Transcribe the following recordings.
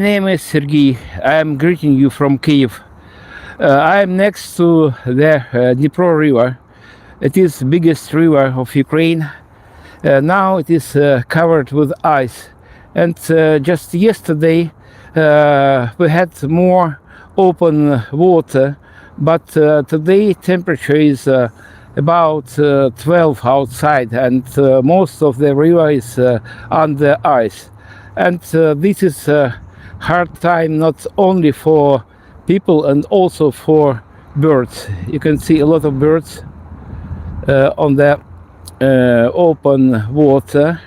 name is Sergey. I am greeting you from Kyiv. I am next to the Dnieper River. It is the biggest river of Ukraine. Now it is covered with ice. And just yesterday we had more open water, but today temperature is about 12 outside, and most of the river is under ice. And this is a hard time not only for people and also for birds. You can see a lot of birds on the open water.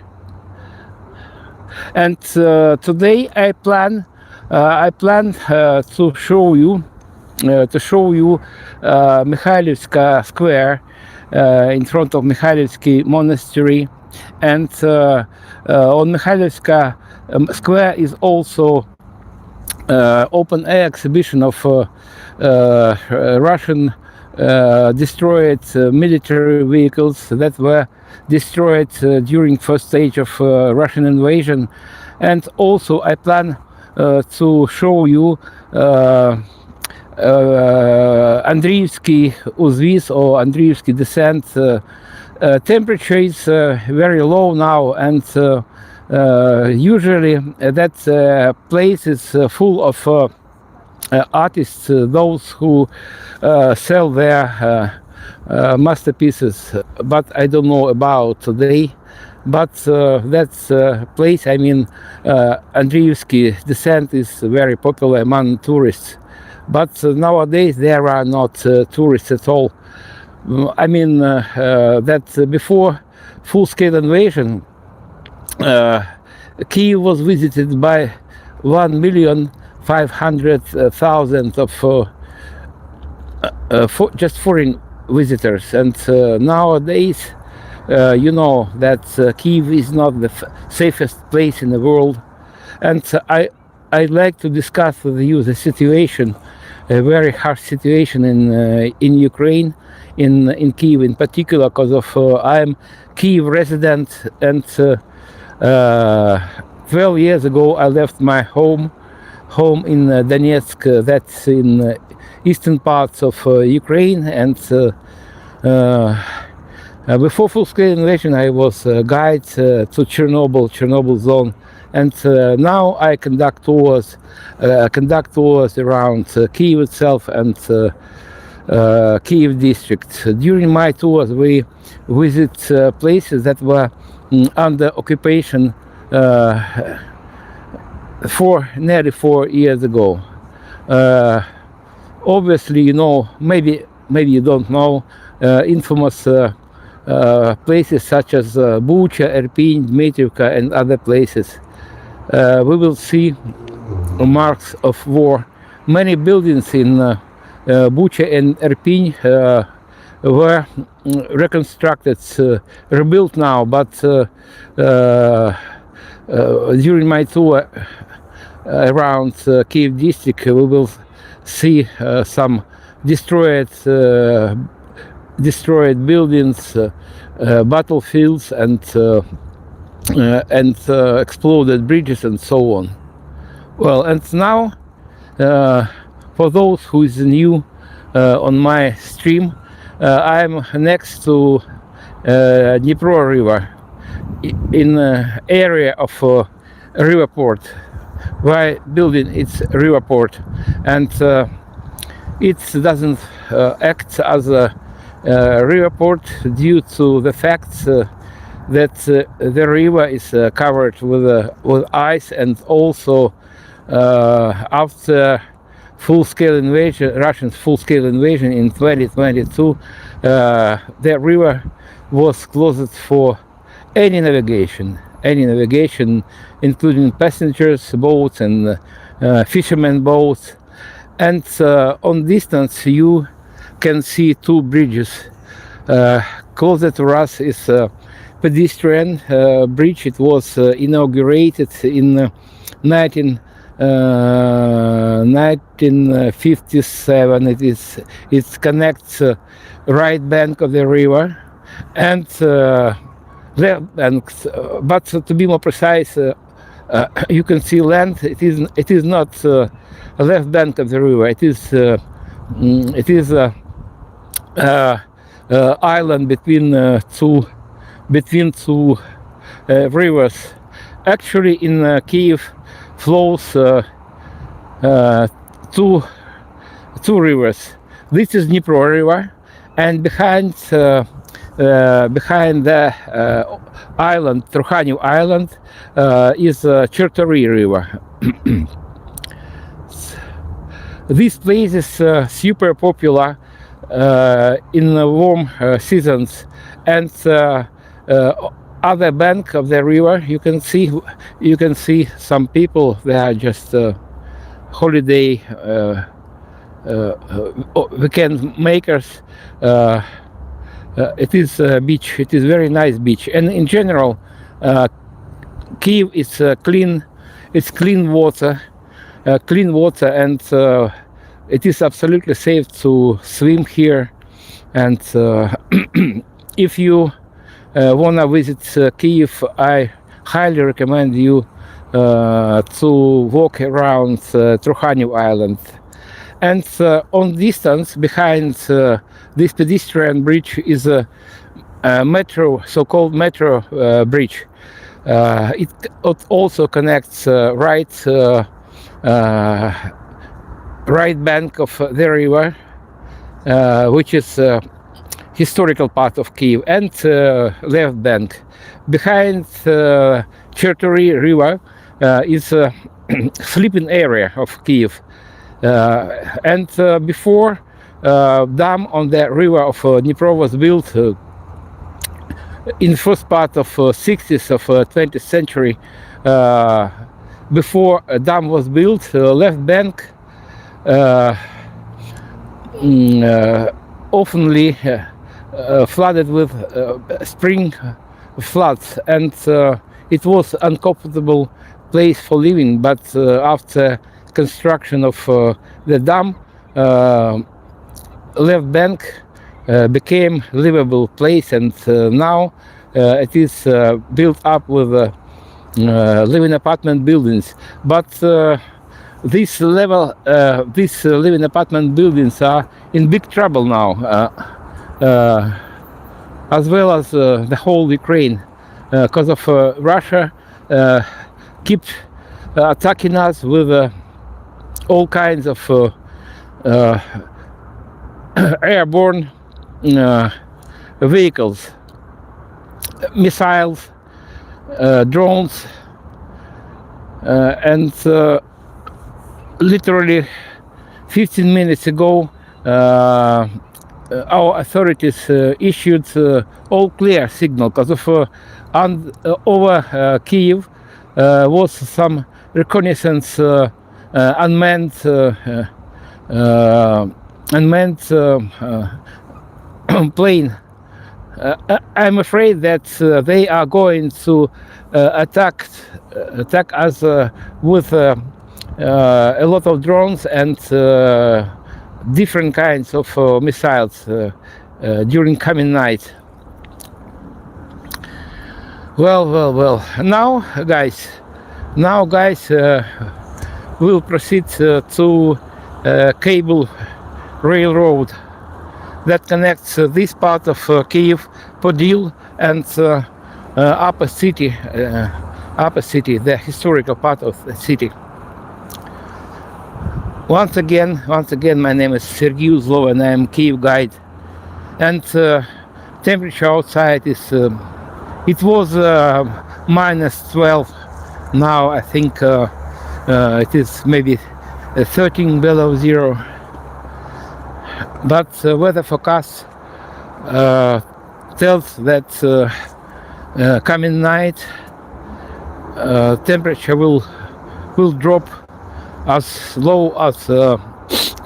And today I plan to show you Mikhailivsky Square in front of Mikhailivskyy Monastery, and on Mikhailivsky Square is also open air exhibition of Russian destroyed military vehicles that were destroyed during first stage of Russian invasion. And also I plan to show you Andriyivskyy or Andriyivskyy Descent. Temperature is very low now, and usually that place is full of artists, those who sell their masterpieces, but I don't know about today. But that's place, I mean, Andriyivskyy Descent is very popular among tourists. But nowadays there are not tourists at all. I mean that before full-scale invasion, Kyiv was visited by 1,500,000 of just foreign visitors, and nowadays you know that Kyiv is not the safest place in the world. And I'd like to discuss with you the situation, a very harsh situation in Ukraine, in Kyiv in particular, because of I'm Kyiv resident, and 12 years ago I left my home in Donetsk, that's in eastern parts of Ukraine. And before full-scale invasion I was a guide to Chernobyl zone. And now I conduct tours around Kyiv itself and Kyiv district. During my tours we visit places that were under occupation nearly 4 years ago. Obviously, you know, maybe you don't know, infamous places such as Bucha, Irpin, Dmitrivka, and other places. We will see marks of war. Many buildings in Bucha and Irpin were reconstructed, rebuilt now, but during my tour around Kyiv district we will see some destroyed buildings, battlefields, and exploded bridges and so on. Well, and now for those who is new on my stream, I'm next to Dnieper River in area of river port, where building its river port, and it doesn't act as a river port due to the fact that the river is covered with ice, and also after full-scale invasion, Russian full-scale invasion in 2022, the river was closed for any navigation, including passengers boats and fishermen boats. And on distance you can see two bridges. Closer to us is pedestrian bridge. It was inaugurated in 1957. It connects right bank of the river and left bank, but to be more precise, you can see land. It is not a left bank of the river. It is island between two rivers. Actually, in Kyiv flows two rivers. This is Dnieper River, and behind the island, Trukhanів Island, is Chernobyl River. This place is super popular in the warm seasons, and other bank of the river you can see some people. They are just holiday weekend makers. It is a beach. It is very nice beach, and in general, Kyiv is clean. It's clean water, and it is absolutely safe to swim here. And if you wanna visit Kyiv, I highly recommend you to walk around Trukhanів Island. And on distance behind this pedestrian bridge is a metro, so-called metro bridge. It also connects right bank of the river, which is historical part of Kyiv, and left bank. Behind Chernobyl River is a sleeping area of Kyiv. And before dam on the river of Dnipro was built in the first part of 60s of 20th century. Before a dam was built, left bank oftenly flooded with spring floods, and it was uncomfortable place for living. But after construction of the dam, left bank became livable place, and now it is built up with living apartment buildings. But these living apartment buildings are in big trouble now, as well as the whole Ukraine, because of Russia keep attacking us with all kinds of airborne vehicles, missiles, drones, and literally 15 minutes ago our authorities issued all clear signal, because of over Kyiv was some reconnaissance unmanned plane. I'm afraid that they are going to attack us with a lot of drones and different kinds of missiles during coming night. Well. Now, guys, we'll proceed to cable railroad that connects this part of Kyiv, Podil, and upper city, the historical part of the city. Once again, my name is Sergey Uzlov, and I am Kyiv guide. And temperature outside is it was -12. Now I think it is maybe 13 below zero. But weather forecast tells that coming night temperature will drop as low as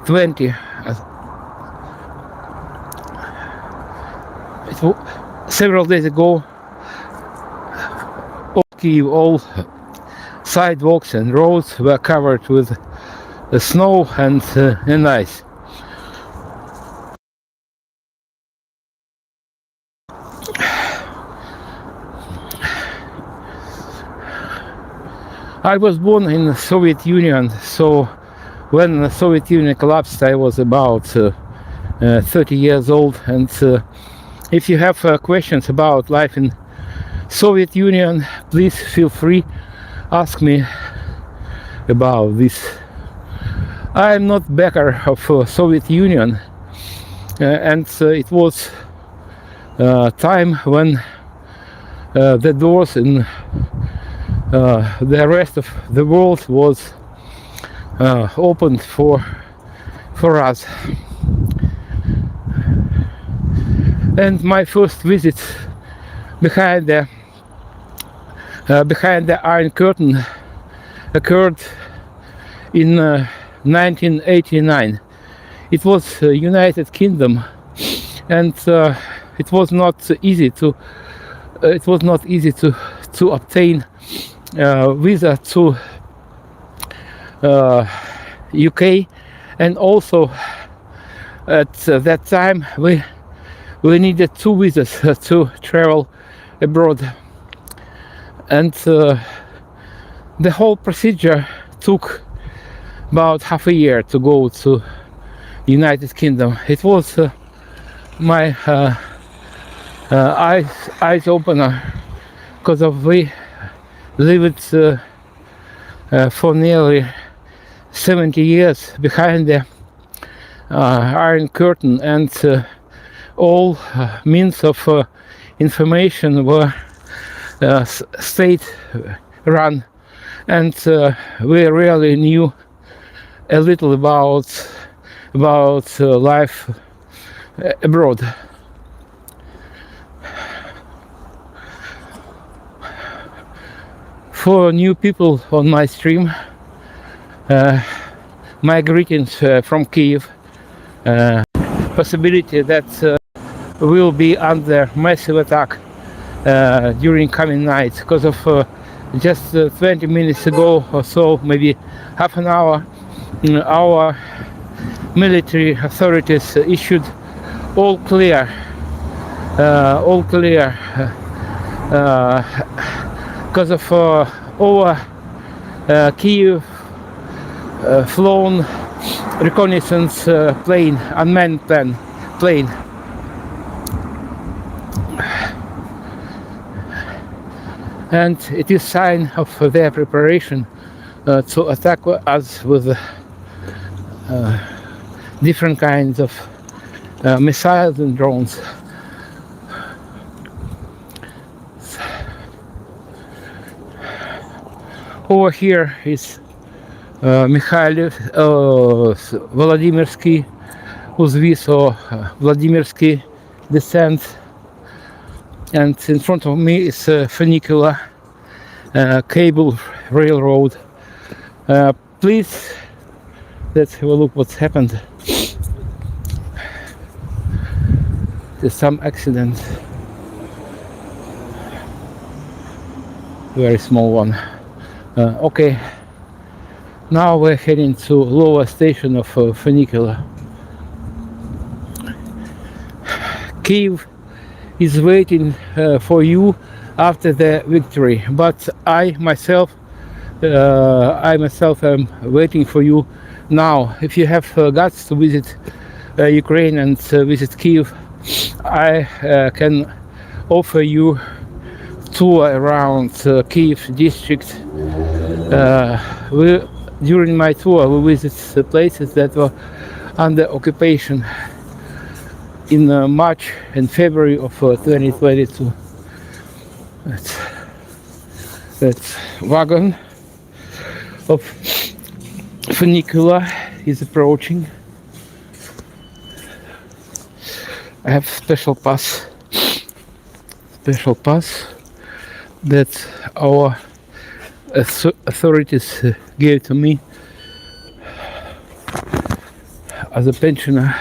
20. Several days ago, all sidewalks and roads were covered with snow and ice. I was born in the Soviet Union, so when the Soviet Union collapsed, I was about 30 years old. And if you have questions about life in Soviet Union, please feel free, ask me about this. I am not backer of Soviet Union, and it was time when the doors in the rest of the world was opened for us. And my first visit behind the Iron Curtain occurred in 1989. It was United Kingdom, and it was not easy to obtain visa to UK, and also at that time we needed 2 visas to travel abroad, and the whole procedure took about half a year to go to United Kingdom. It was my eyes opener, because we lived for nearly 70 years behind the Iron Curtain, and all means of information were state run, and we really knew a little about life abroad. For new people on my stream, my greetings from Kyiv. Possibility that will be under massive attack during coming night, because of just 20 minutes ago or so, maybe half an hour, our military authorities issued all clear, because of over Kyiv flown reconnaissance plane, unmanned plane. And it is sign of their preparation to attack us with different kinds of missiles and drones. Over here is Volodymyrskyy Vladimirsky Descent, and in front of me is Funicular cable railroad. Please, let's have a look what's happened. There's some accident, very small one. Okay, now we're heading to lower station of Funicular. Kyiv is waiting for you after the victory, but I myself am waiting for you now. If you have guts to visit Ukraine and visit Kyiv, I can offer you tour around Kyiv district. During my tour we visit places that were under occupation in March and February of 2022. That's wagon of Funicular is approaching. I have special pass that our authorities gave to me as a pensioner,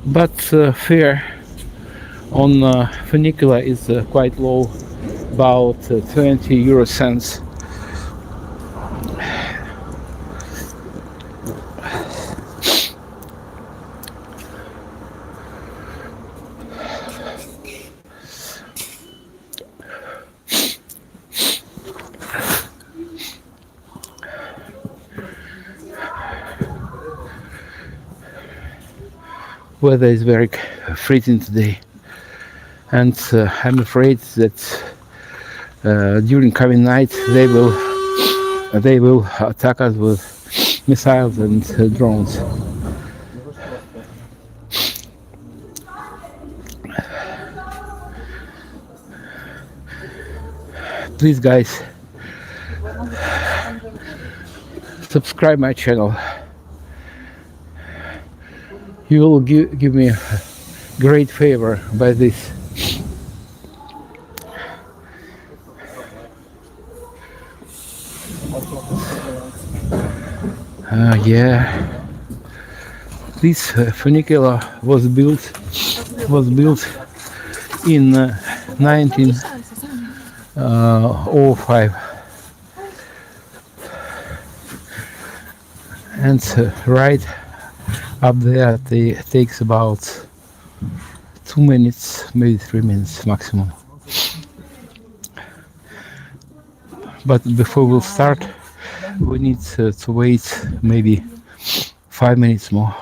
but fare on Funicular is quite low, about 20 euro cents. weather is very freezing today, and I'm afraid that during coming night they will attack us with missiles and drones. Please, guys, subscribe my channel. You will give me a great favor by this. Yeah, this funicular was built in 1905, and right up there it takes about 2 minutes, maybe 3 minutes maximum. But before we'll start, we need to wait maybe 5 minutes more.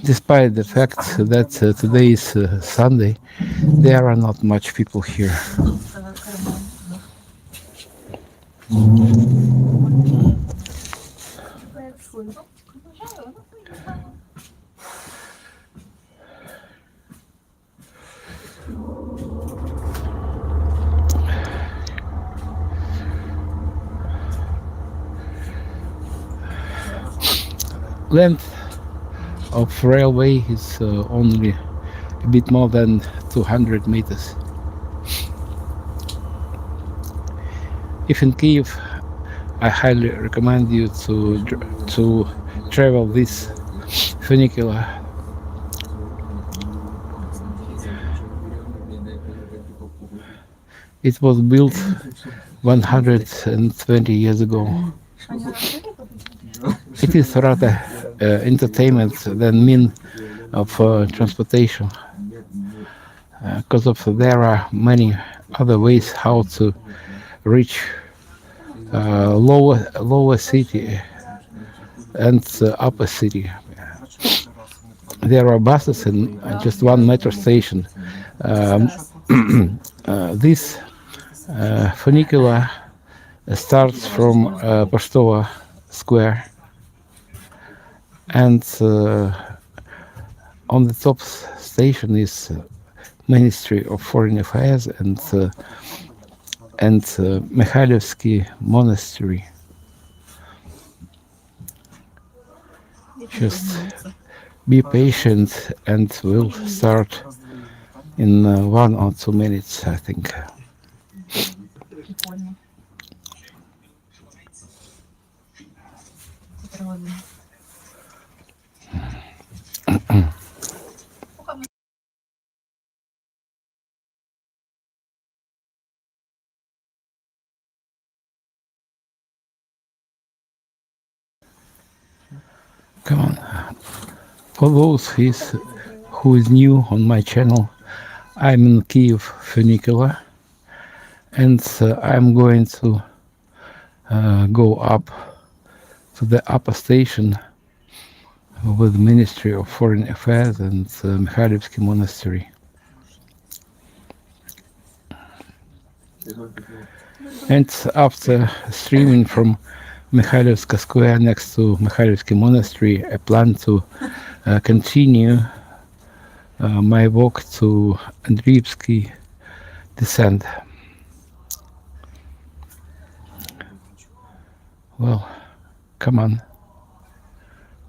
Despite the fact that today is Sunday, there are not much people here. Length of railway is only a bit more than 200 meters. If in Kyiv, I highly recommend you to travel this funicular. It was built 120 years ago. It is rather entertainment than mean of transportation, because there are many other ways how to reach lower city and upper city. There are buses and just one metro station. This funicular starts from Poštova Square, and on the top station is Ministry of Foreign Affairs and Mikhailivsky Monastery. Just be patient and we'll start in 1 or 2 minutes, I think. Come on. For those who is new on my channel, I'm in Kyiv Funicular, and I'm going to go up to the upper station with the Ministry of Foreign Affairs and Mikhailivsky Monastery. And after streaming from Mikhailivsky Square next to Mikhailivsky Monastery, I plan to continue my walk to Andriyivskyy Descent. Well, come on,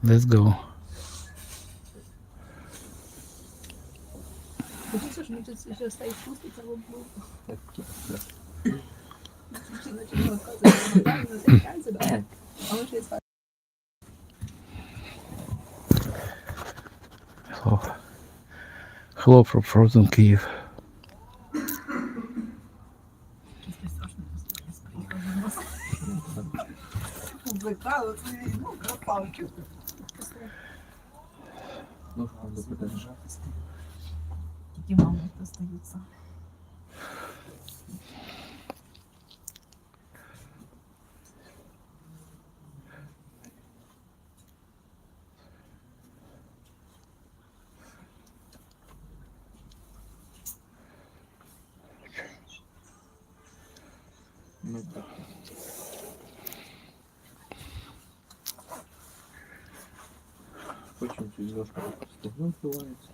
let's go. Hello from frozen Kyiv.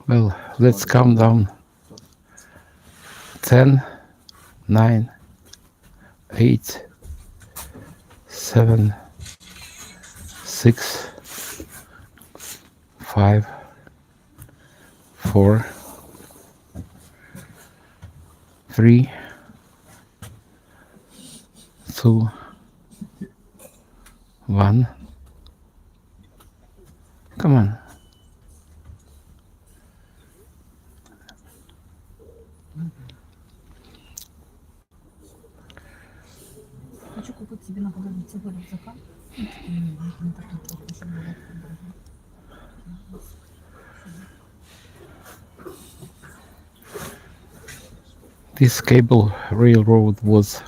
Well, let's count down. 10, 9, 8, 7, 6, 5, 4, 3, 2, 1. Come on. Хочу купить себе на подарок цибулю в заказ. This cable railroad was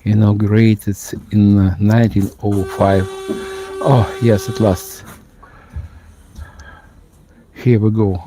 inaugurated in 1905. Oh, yes, at last. Here we go.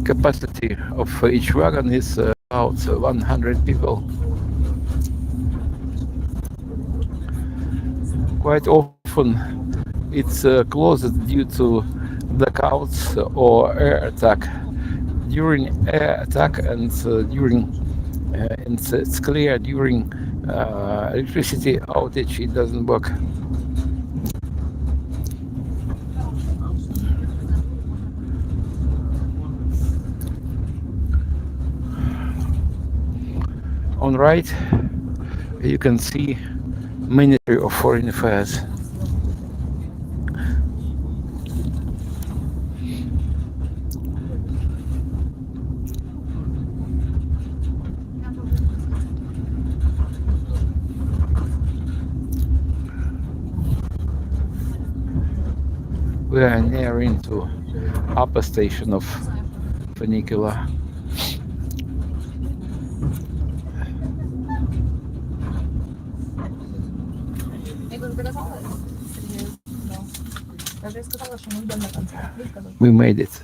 Capacity of each wagon is about 100 people. Quite often it's closed due to blackouts or air attack. During air attack and it's clear during electricity outage it doesn't work. On right, you can see Ministry of Foreign Affairs. We are nearing to upper station of Funicular. We made it.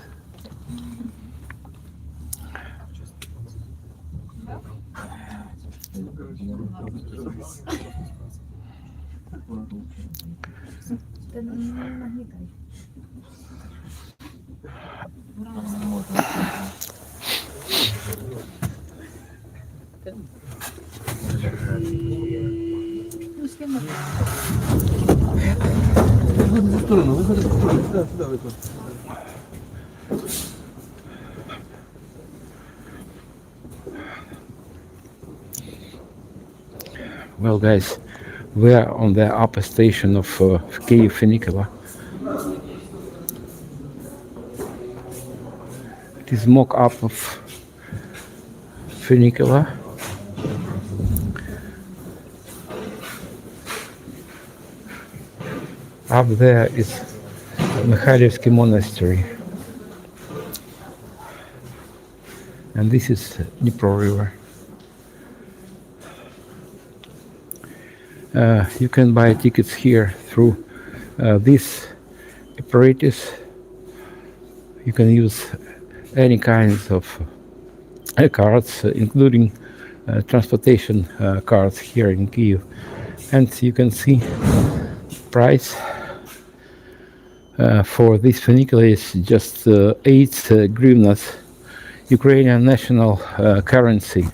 Well, guys, we are on the upper station of Kyiv Funicular. It is mock-up of Funicular. Up there is Mikhailivsky Monastery. And this is Dnieper River. You can buy tickets here through this apparatus You can use any kinds of cards, including transportation cards here in Kyiv. And you can see price for this funicular is just 8 hryvnias, Ukrainian national currency.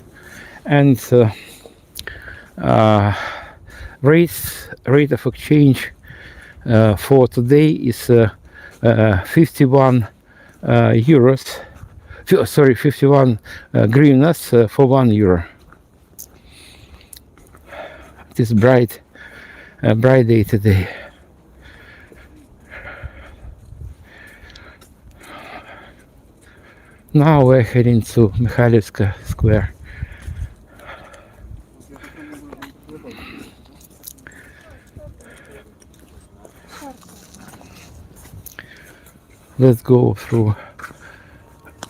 And rate of exchange for today is 51 euros. Sorry, 51 hryvnias for 1 euro. It is bright day today. Now we're heading to Mikhailivska Square. Let's go through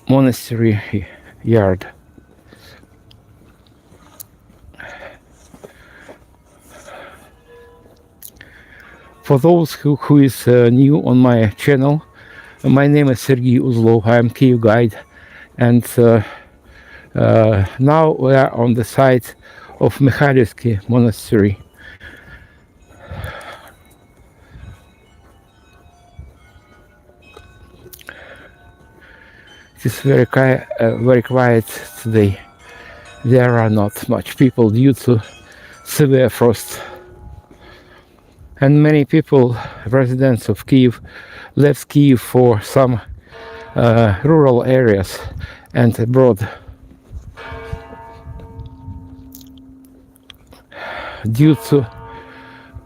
Monastery yard. For those who is new on my channel, my name is Sergey Uzlov. I am Kyiv guide, and now we are on the site of Mikhailivsky Monastery. It is very quiet today. There are not much people due to severe frost. And many people, residents of Kyiv, left Kyiv for some rural areas and abroad. Due to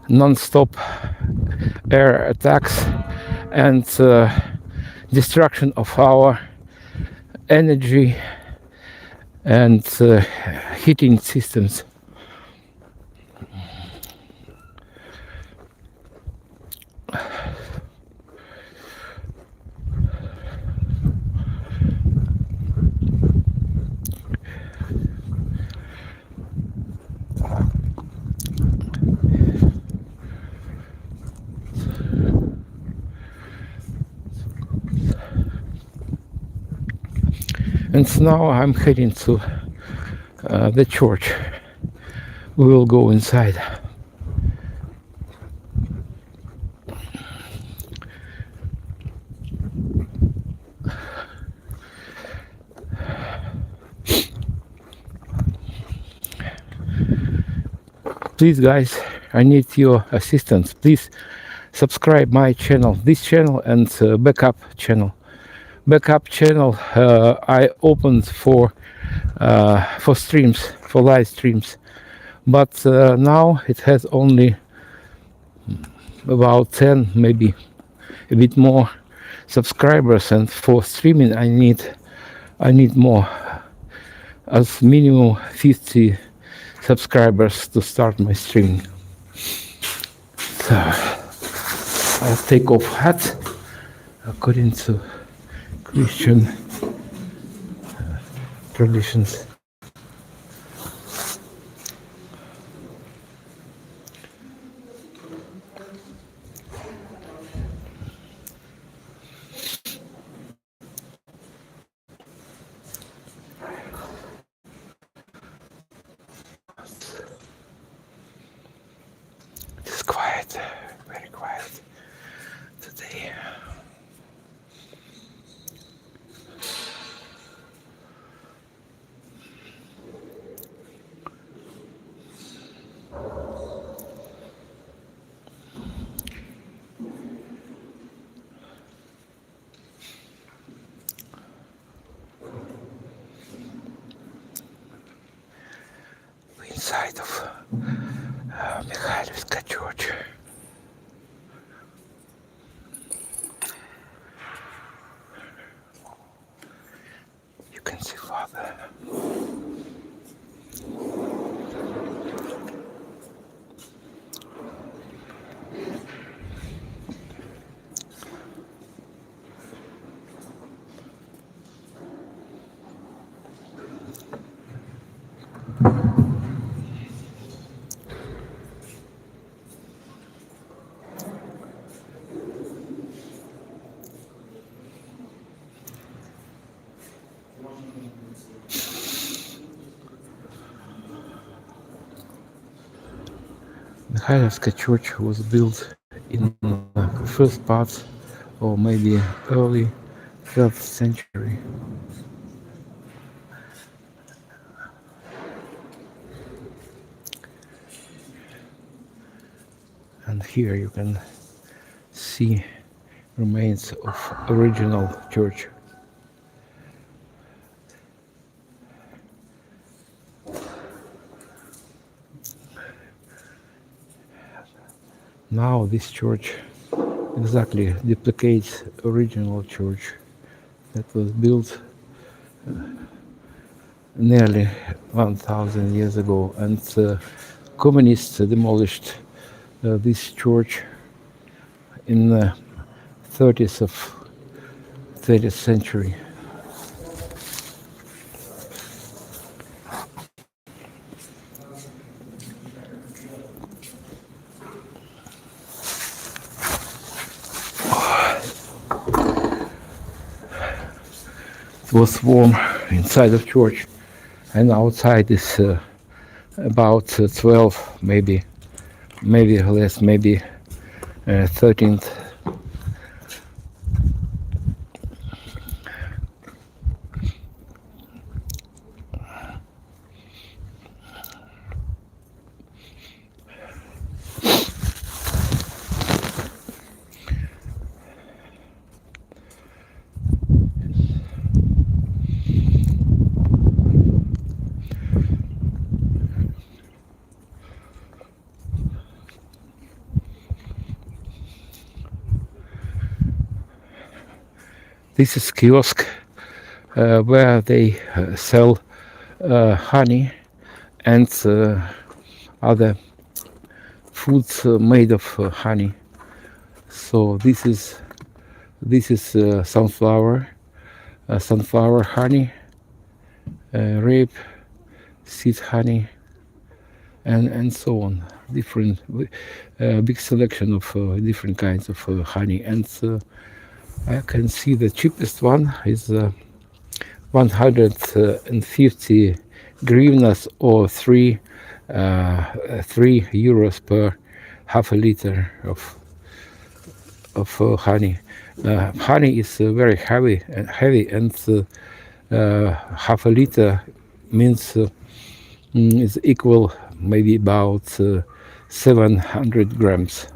non-stop air attacks and destruction of our energy and heating systems. And now I'm heading to the church. We will go inside. Please guys, I need your assistance. Please subscribe my channel, this channel and backup channel. Backup channel I opened for streams, for live streams, but now it has only about 10, maybe a bit more subscribers, and for streaming I need more, as minimum 50 subscribers to start my streaming. So I'll take off hat according to Christian traditions. It's quiet, very quiet today. Inside of Mikhailivsky Church. You can see Father. Mikhailivsky church was built in the first part or maybe early 12th century. And here you can see remains of original church. Now this church exactly duplicates original church that was built nearly 1,000 years ago, and communists demolished this church in the 30s of 20th century. It was warm inside of church, and outside is about 12, maybe less, maybe 13. This is kiosk where they sell honey and other foods made of honey. So this is sunflower honey, rape seed honey, and so on. Different big selection of different kinds of honey, and I can see the cheapest one is 150 hryvnias or 3 euros per half a liter of honey. Honey is very heavy, and half a liter means is equal maybe about 700 grams.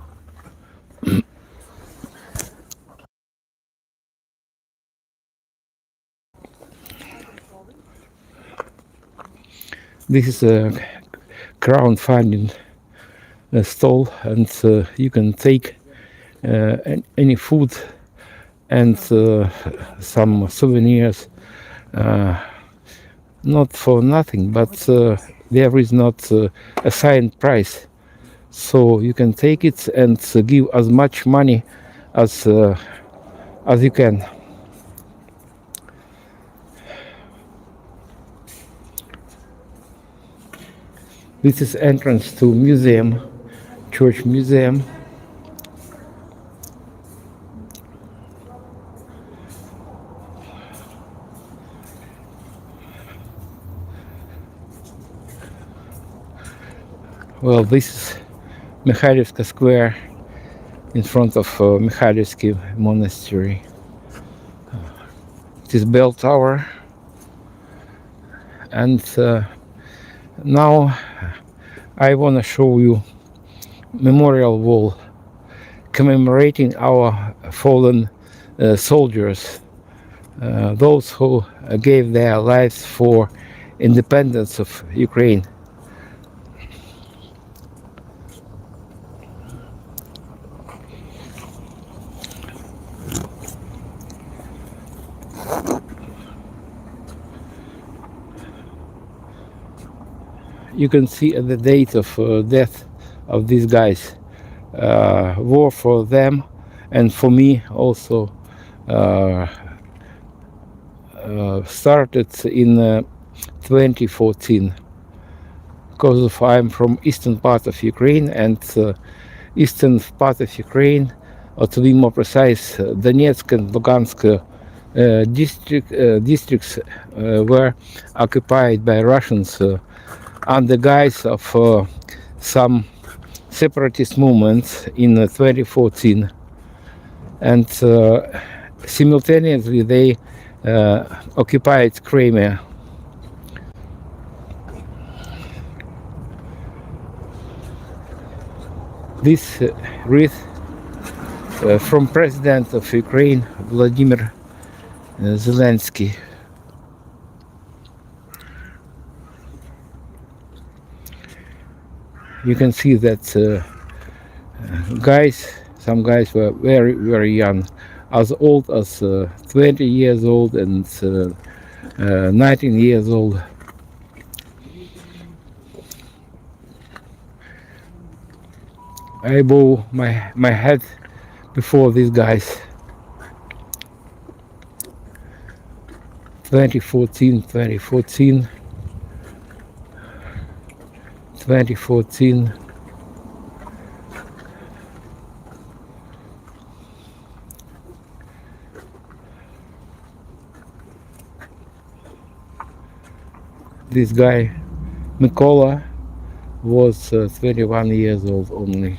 This is a crowdfunding stall, and you can take any food and some souvenirs, not for nothing, but there is not a signed price, so you can take it and give as much money as you can. This is entrance to museum, church museum. Well, this is Mikhailivsky Square in front of Mikhailivsky Monastery. It is bell tower, and now I want to show you memorial wall commemorating our fallen soldiers, those who gave their lives for independence of Ukraine. You can see the date of death of these guys. War for them and for me also started in 2014, because I'm from eastern part of Ukraine, and eastern part of Ukraine, or to be more precise, Donetsk and Lugansk districts were occupied by Russians under guise of some separatist movement in 2014, and simultaneously they occupied Crimea. This wreath from President of Ukraine Vladimir Zelensky. You can see that some guys were very, very young, as old as 20 years old and 19 years old. I bow my head before these guys. 2014, 2014, 2014. This guy, Mykola, was 21 years old only.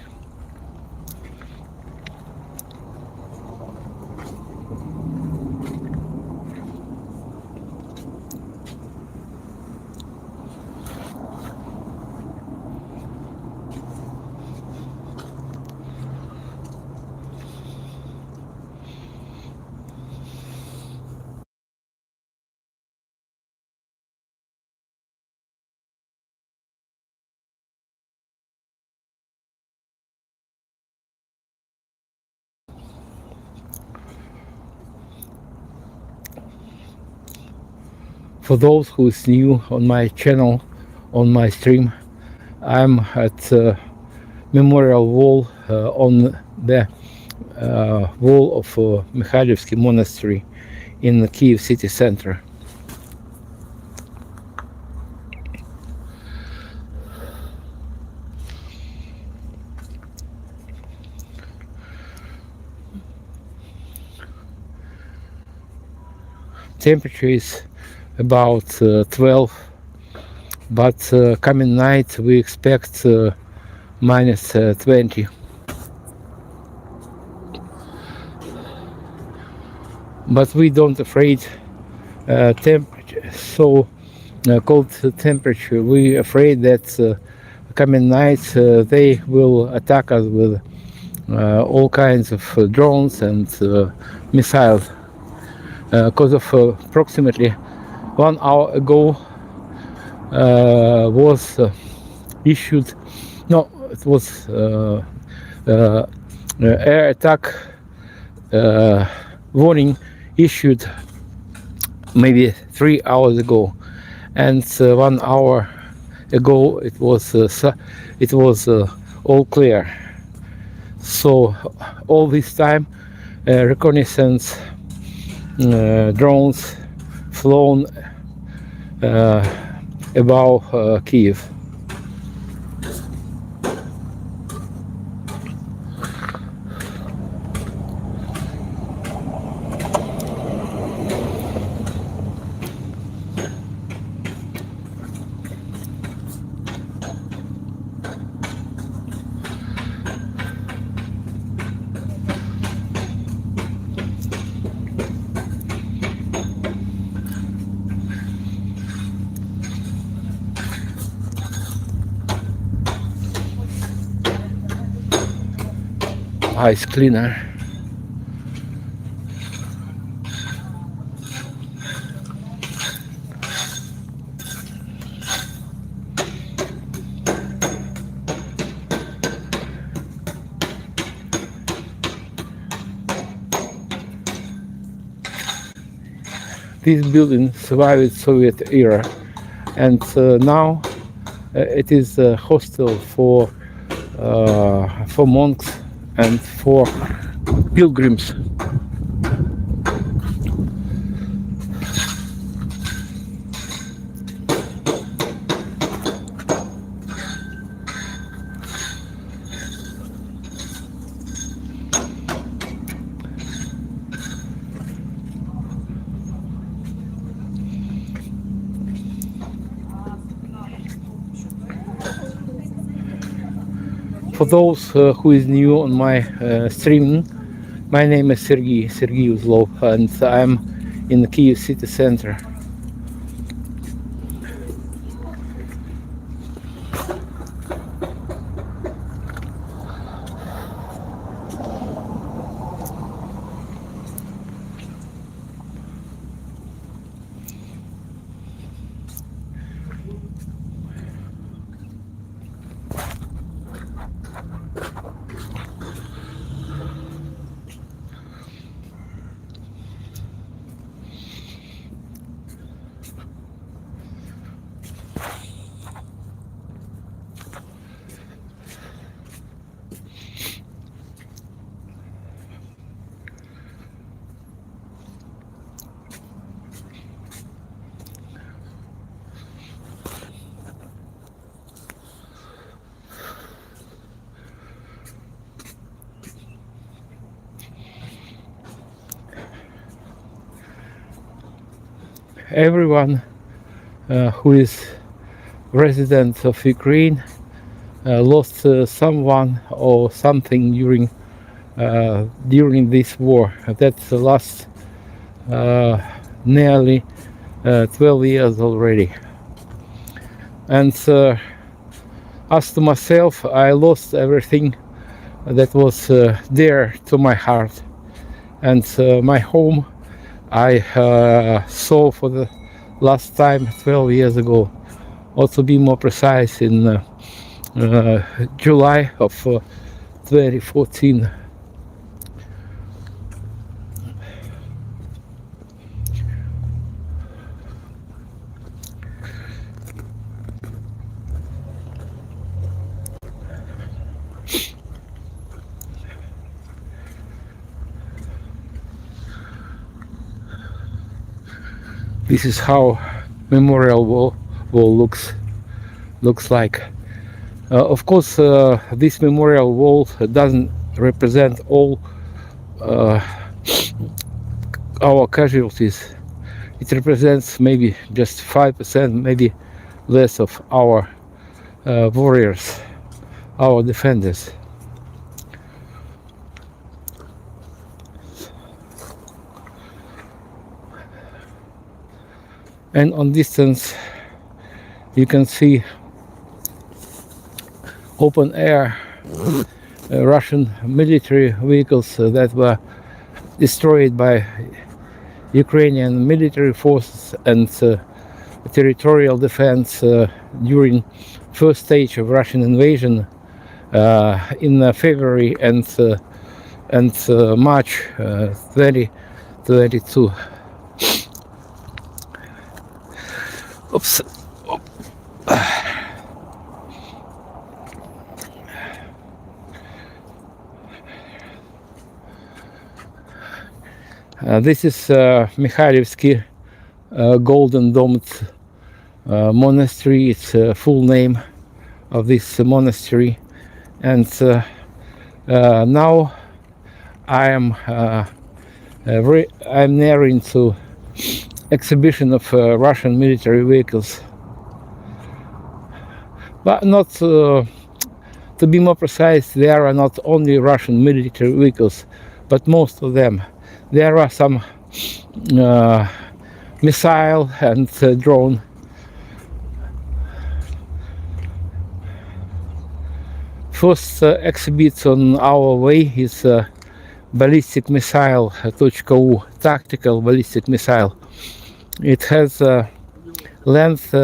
For those who is new on my channel, on my stream, I'm at memorial wall on the wall of Mikhailivsky Monastery in the Kyiv city center. Temperature is about 12, but coming night we expect minus 20. But we don't afraid temperature, so cold temperature. We afraid that coming night they will attack us with all kinds of drones and missiles. Because of approximately 1 hour ago was issued, no, it was air attack warning issued maybe 3 hours ago, and 1 hour ago it was all clear. So all this time reconnaissance drones flown above Kyiv. Ice cleaner. This building survived Soviet era, and now it is a hostel for monks and for pilgrims. For those who is new on my streaming, my name is Sergey Uzlov, and I'm in the Kyiv city center. Everyone who is resident of Ukraine lost someone or something during this war that lasts nearly 12 years already. And as to myself, I lost everything that was dear to my heart, and my home I saw for the last time 12 years ago, or to be more precise, in July of 2014. This is how memorial wall looks like. Of course, this memorial wall doesn't represent all our casualties. It represents maybe just 5%, maybe less, of our warriors, our defenders. And on distance you can see open air Russian military vehicles that were destroyed by Ukrainian military forces and territorial defense during first stage of Russian invasion in February and March 2022. Oops. This is Mikhailivsky Golden Domed Monastery. It's full name of this monastery, and now I'm near into exhibition of Russian military vehicles, but not to be more precise, there are not only Russian military vehicles, but most of them. There are some missile and drone. First exhibit on our way is ballistic missile .U, tactical ballistic missile. It has length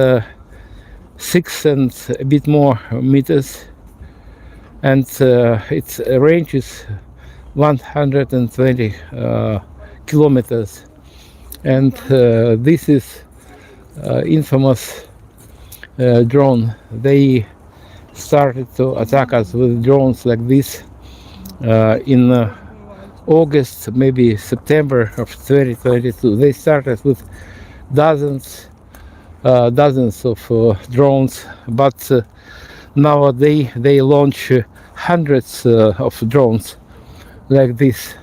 6 and a bit more meters, and its range is 120 kilometers. And this is infamous drone. They started to attack us with drones like this in August, maybe September of 2022. They started with dozens of drones, but nowadays they launch hundreds of drones like this,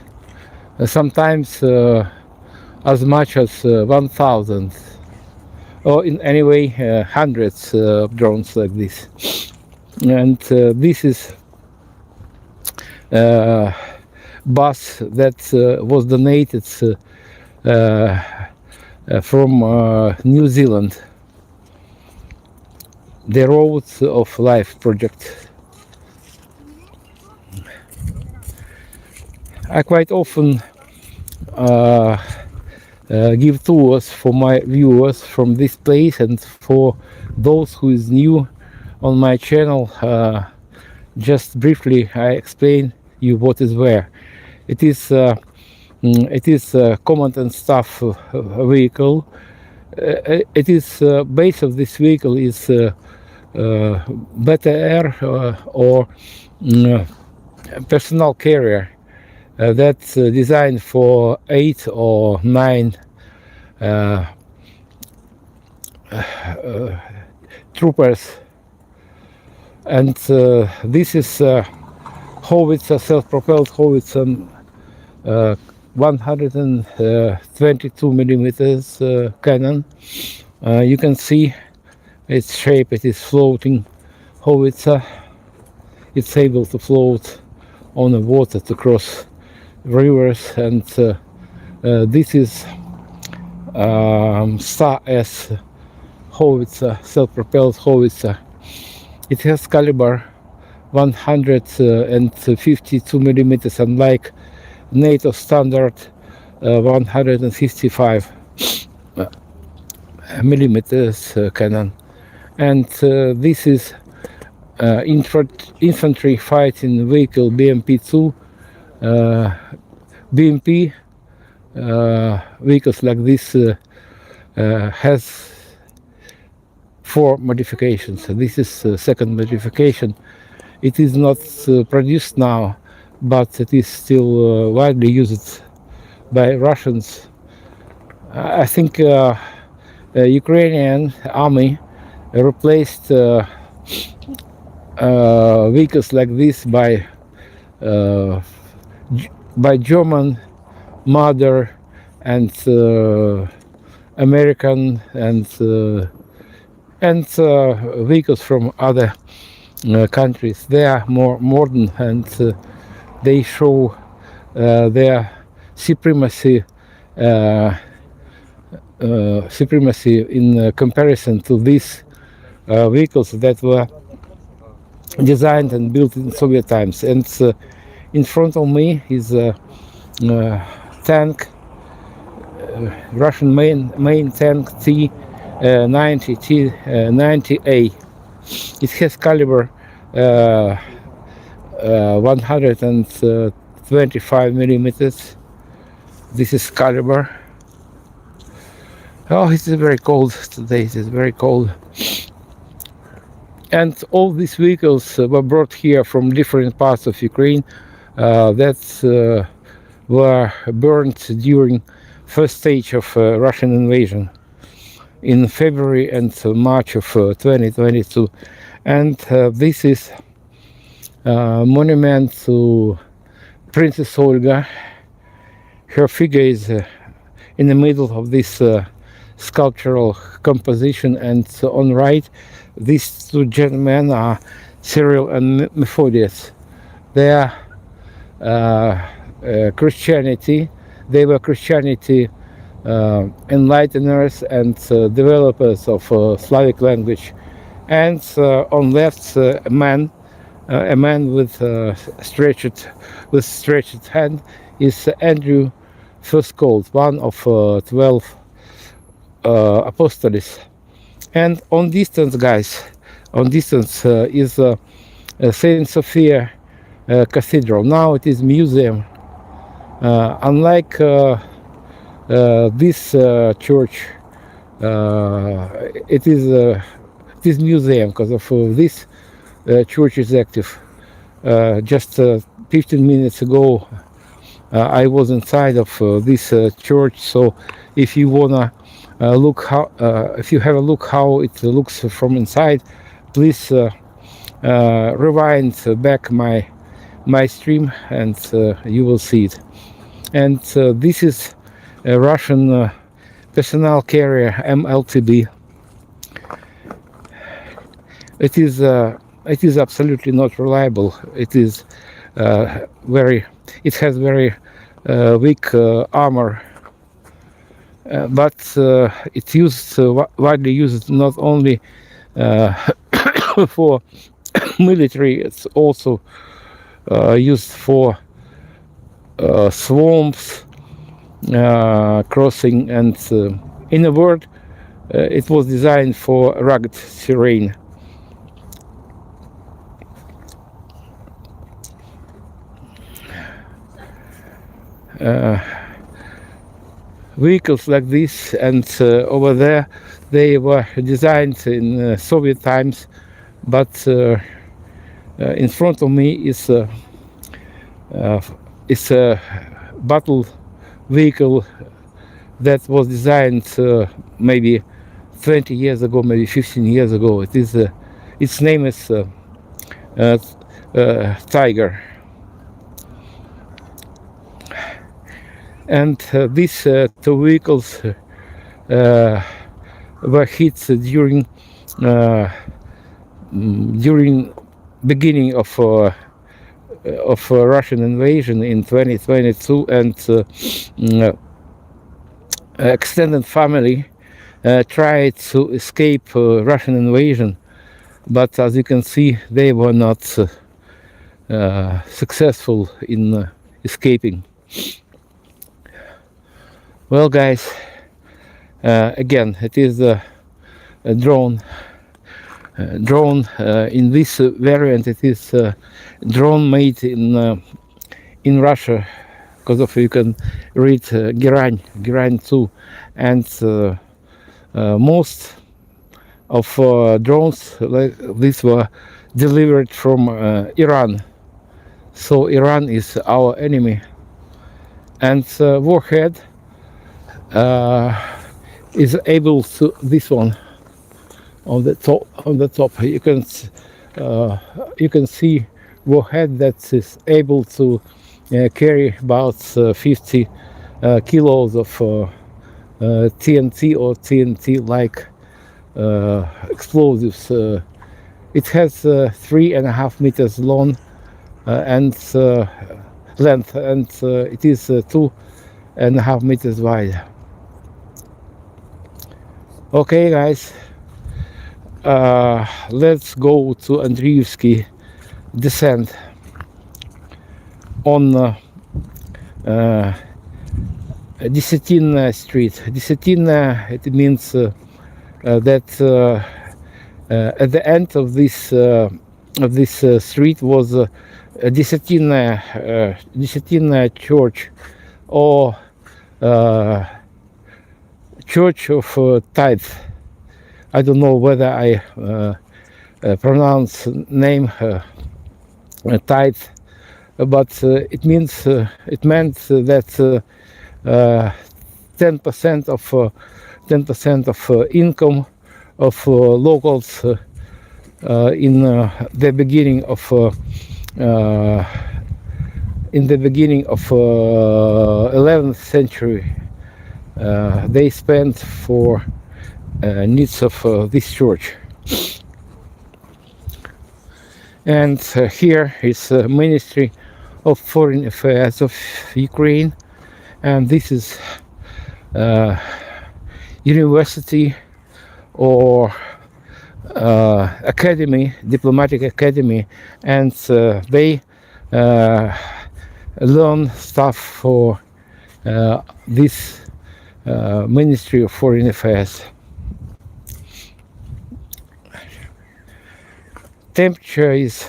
sometimes as much as 1,000, or in any way hundreds of drones like this. And this is bus that was donated from New Zealand, the Roads of Life project. I quite often give tours for my viewers from this place, and for those who is new on my channel, just briefly I explain you what is where. It is a command and staff vehicle. It is base of this vehicle is BTR or personal carrier that's designed for 8 or 9 troopers, and this is howitzer, self-propelled howitzer, 122 millimeters cannon. You can see its shape. It is floating howitzer. It's able to float on the water to cross rivers, and this is Star S howitzer, self-propelled howitzer. It has caliber 152 millimeters, unlike NATO standard 155 millimeters cannon. And this is infantry fighting vehicle BMP-2. BMP vehicles like this has 4 modifications. This is second modification. It is not produced now, but it is still widely used by Russians. I think Ukrainian army replaced vehicles like this by German, Mother, and American, and vehicles from other countries. They are more modern, and they show their supremacy in comparison to these vehicles that were designed and built in Soviet times. And in front of me is a tank, Russian main tank T-90, T-90A. It has caliber 125 millimeters. This is caliber. Oh, it is very cold today. It is very cold. And all these vehicles were brought here from different parts of Ukraine that were burned during first stage of Russian invasion in February and March of 2022. And this is a monument to Princess Olga. Her figure is in the middle of this sculptural composition, and on right, these 2 gentlemen are Cyril and Methodius. They are Christianity. They were Christianity enlighteners and developers of Slavic language. And on left, a man with stretched hand is Andrew first called, one of 12 apostles. And on distance, guys, is Saint Sophia Cathedral. Now it is museum. Unlike this church, it is museum because of this church is active. Just 15 minutes ago, I was inside of this church. So if you wanna look how, if you have a look how it looks from inside, please rewind back my stream, and you will see it. And this is a Russian personnel carrier MLTB. It is absolutely not reliable. It is it has very weak armor, but it's used widely used not only for military, it's also used for swamps, crossing, and in a word, it was designed for rugged terrain. Vehicles like this and over there, they were designed in Soviet times, but in front of me is a battle vehicle that was designed maybe 20 years ago, maybe 15 years ago. Its name is Tiger. And these two vehicles were hit during beginning of Russian invasion in 2022, and extended family tried to escape Russian invasion, but as you can see, they were not successful in escaping. Well, guys, again, it is a drone. In this variant, it is a drone made in Russia, because of you can read Giran 2, and most of drones like this were delivered from Iran. So Iran is our enemy, and warhead is able to, this one on the top you can see warhead that is able to carry about 50 kilos of TNT or TNT like explosives. It has 3.5 meters long and length, and it is 2.5 meters wide. Okay, guys, let's go to Andriyivskyy Descent on Desetin Street. Desetin, it means that at the end of this street was a Desetin church, or Church of Tithe. I don't know whether I pronounce name tithe, but it meant that 10% of income of locals in the beginning of 11th century. They spent for needs of this church. And here is Ministry of Foreign Affairs of Ukraine, and this is university or academy, diplomatic academy, and they learn stuff for this Ministry of Foreign Affairs. Temperature is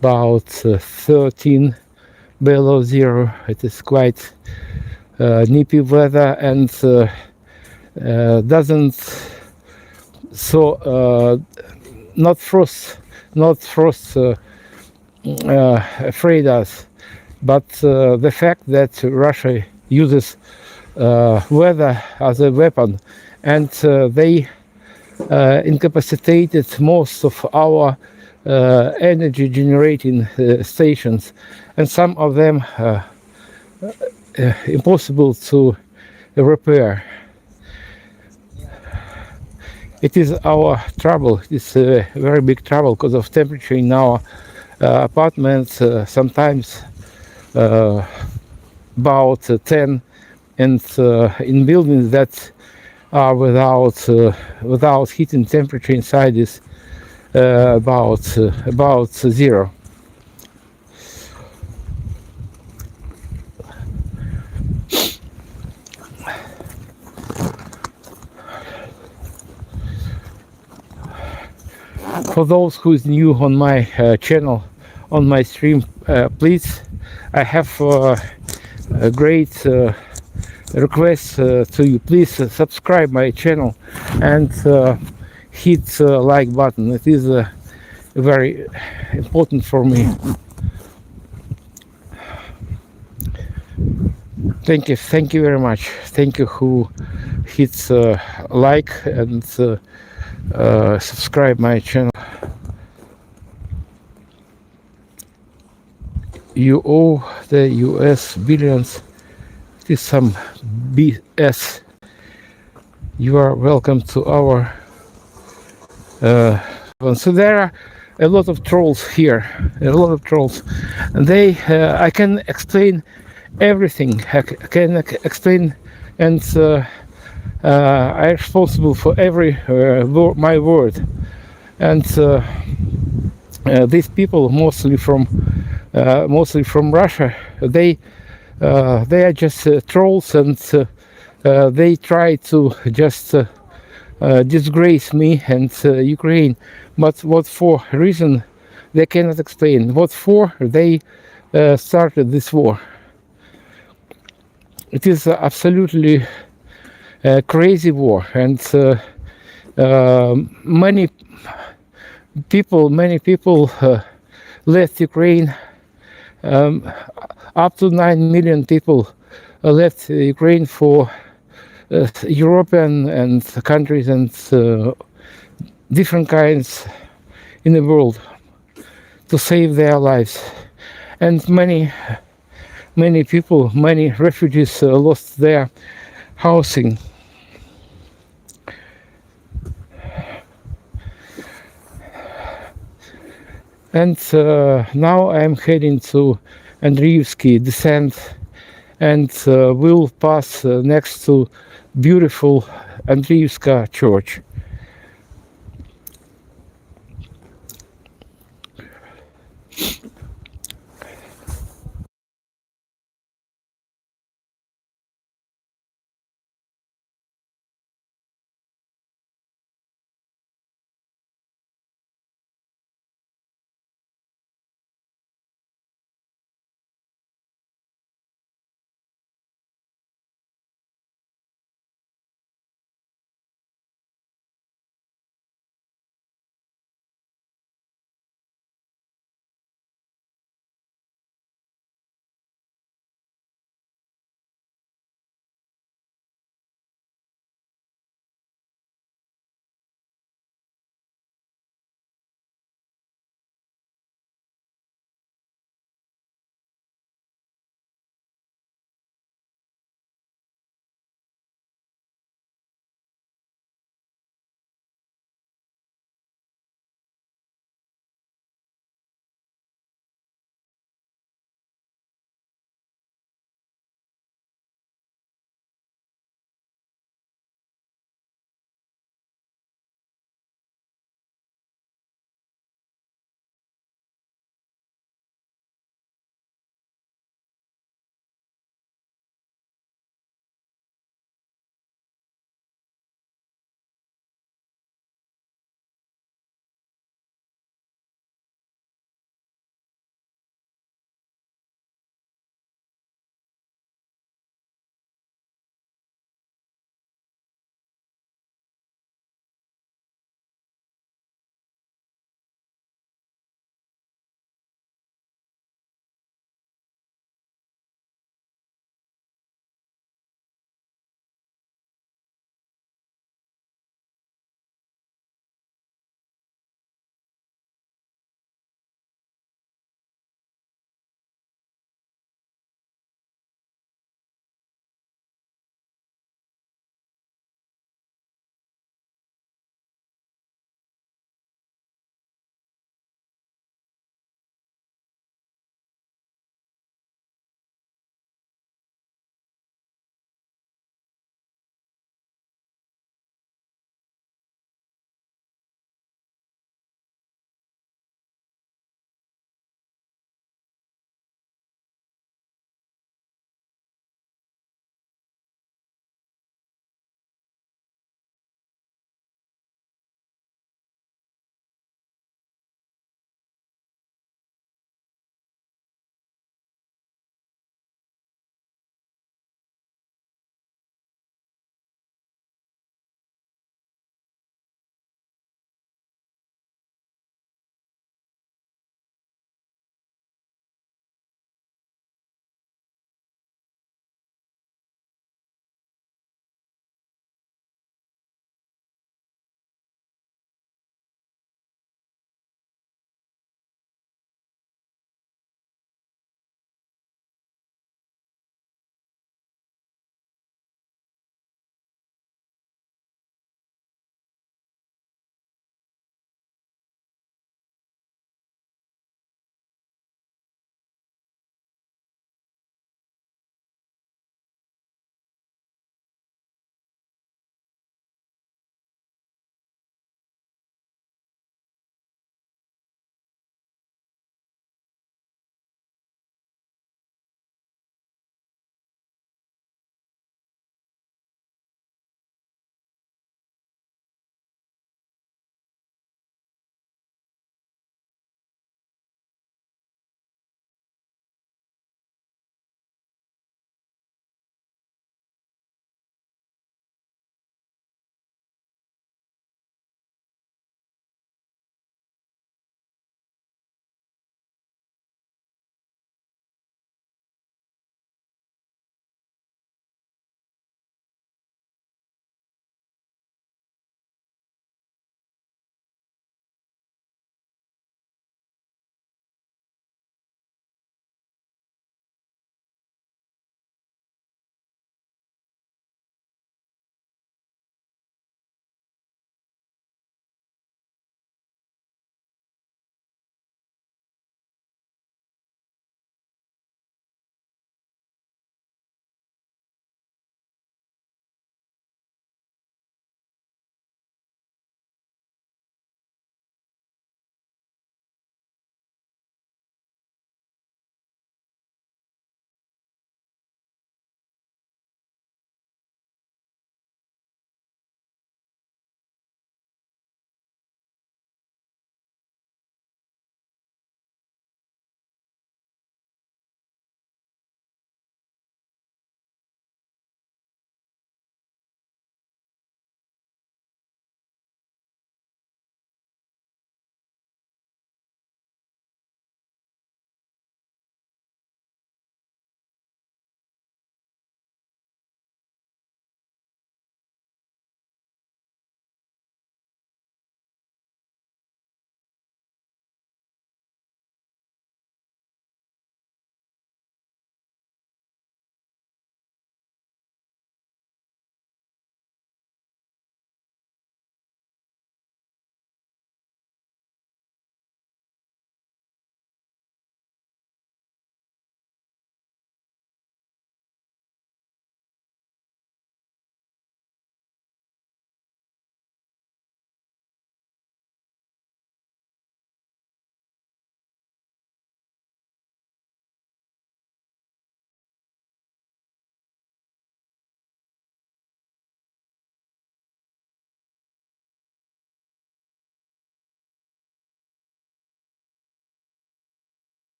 about 13 below zero. It is quite nippy weather, and doesn't not frost afraid us, but the fact that Russia uses weather as a weapon, and they incapacitated most of our energy generating stations, and some of them impossible to repair. It is our trouble. It's a very big trouble because of temperature in our apartments, sometimes about 10, and in buildings that are without heating. Temperature inside is about 0. For those who is new on my channel, on my stream, please, I have a great request to you. Please subscribe my channel and hit like button. It is very important for me. Thank you very much. Thank you who hits like and subscribe my channel. You owe the US billions. It is some BS. You are welcome to our so there are a lot of trolls here, and they I can explain everything. I can explain, and I'm responsible for every my word. And these people, mostly from Russia, they are just trolls, and they try to just disgrace me and Ukraine. But what for reason they cannot explain. What for they started this war? It is absolutely crazy war, and many people left Ukraine. Up to 9 million people left Ukraine for European and countries and different kinds in the world to save their lives. And many people, many refugees lost their housing. And now I'm heading to Andriyivskyy Descent, and will pass next to beautiful Andriyivskyy Church.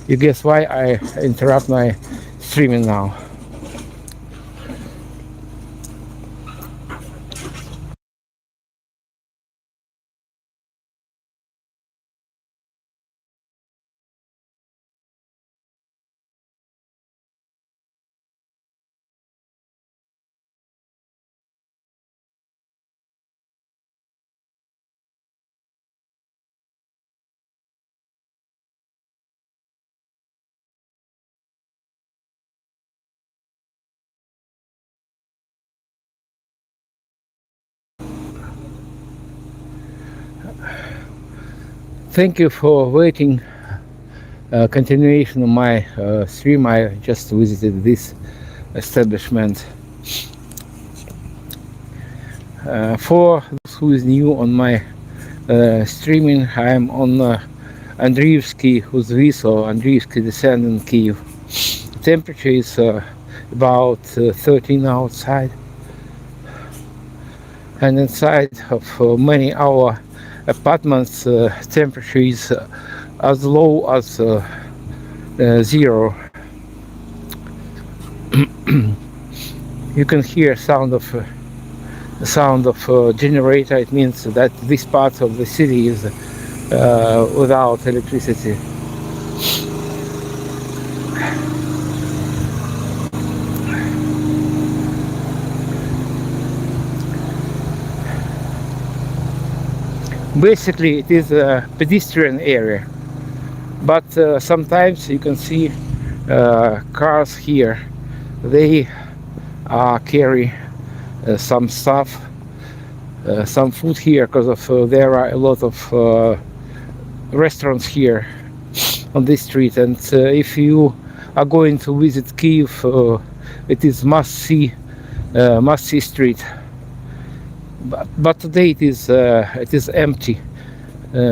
You guess why I interrupt my streaming now. Thank you for waiting. Continuation of my stream. I just visited this establishment. For those who is new on my streaming, I am on Andriyivskyy Descent in Kyiv. The temperature is about 13 outside, and inside of many our apartments temperature is as low as 0. You can hear sound of generator. It means that this part of the city is without electricity. Basically, it is a pedestrian area, but sometimes you can see cars here. They carry some stuff, some food here, because of there are a lot of restaurants here on this street. And if you are going to visit Kyiv, it is must-see street. But today it is empty,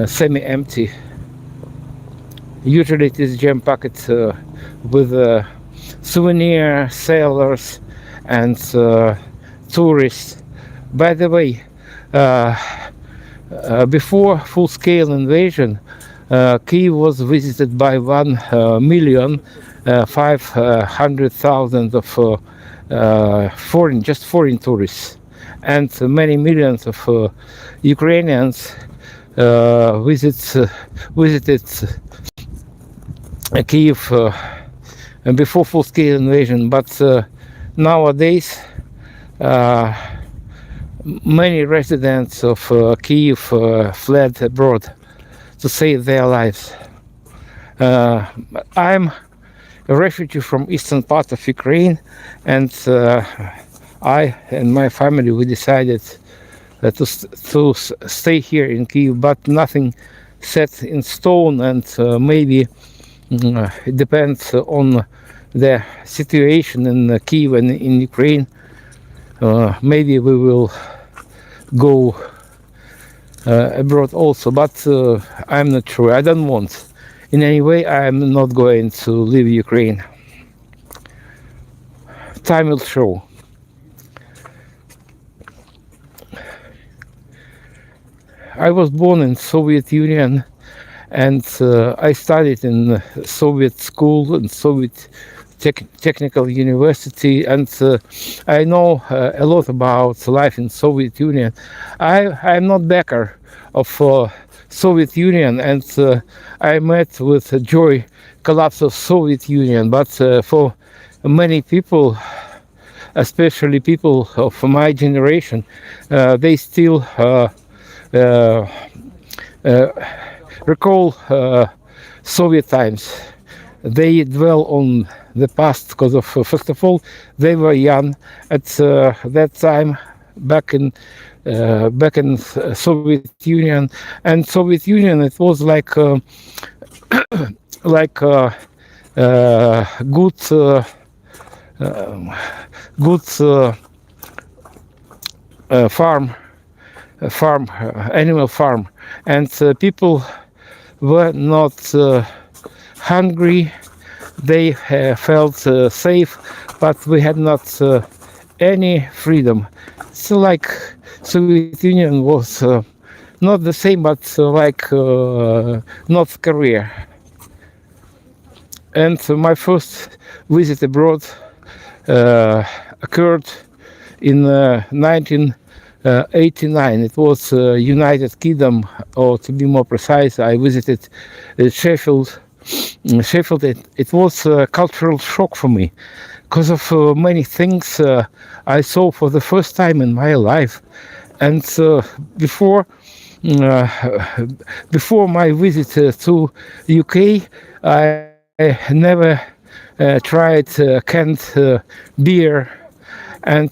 semi-empty. Usually it is jam-packed with souvenir sellers and tourists. By the way, before full-scale invasion, Kyiv was visited by 1,500,000 of foreign tourists, and many millions of Ukrainians visited Kyiv before full-scale invasion. But nowadays, many residents of Kyiv fled abroad to save their lives. I'm a refugee from eastern part of Ukraine, and I and my family, we decided to stay here in Kyiv, but nothing set in stone, and maybe it depends on the situation in Kyiv and in Ukraine. Maybe we will go abroad also, but I'm not sure. I don't want. In any way, I'm not going to leave Ukraine. Time will show. I was born in Soviet Union, and I studied in Soviet school and Soviet technical university, and I know a lot about life in Soviet Union. I'm not backer of Soviet Union, and I met with joy collapse of Soviet Union, but for many people, especially people of my generation, they still recall Soviet times. They dwell on the past because of, first of all, they were young at that time, back in Soviet Union. And Soviet Union, it was like animal farm, and people were not hungry. They felt safe, but we had not any freedom. So like Soviet Union was not the same, but like North Korea. And my first visit abroad occurred in 1989. It was United Kingdom, or to be more precise, I visited Sheffield. It was a cultural shock for me because of many things I saw for the first time in my life. And before my visit to UK, I never tried canned beer, and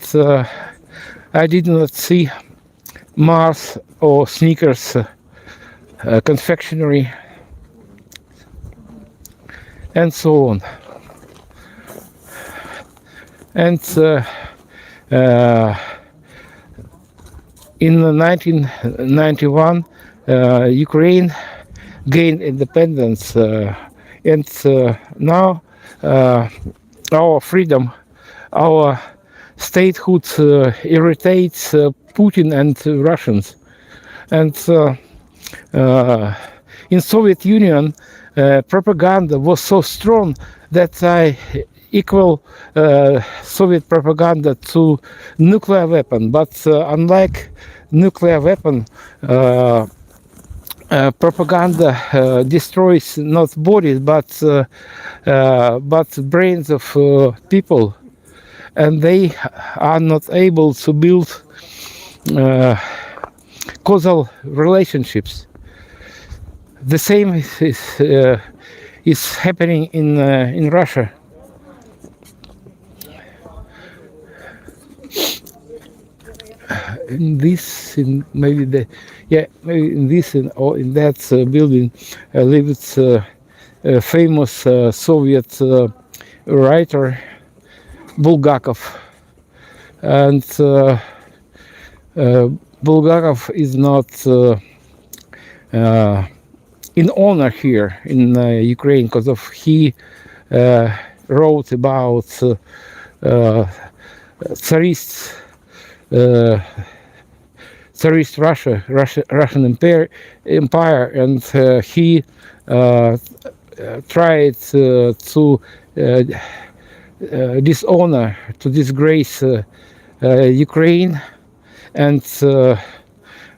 I did not see Mars or Snickers confectionery, and so on. And in 1991, Ukraine gained independence, and now our freedom, our statehood irritates Putin and Russians. And in Soviet Union, propaganda was so strong that I equal Soviet propaganda to nuclear weapon. But unlike nuclear weapon, propaganda destroys not bodies but brains of people, and they are not able to build causal relationships. The same is happening in Russia. Maybe in that building lived a famous Soviet writer Bulgakov, and Bulgakov is not in honor here in Ukraine because of he wrote about Tsarist Russian Empire, and he tried to dishonor, to disgrace Ukraine and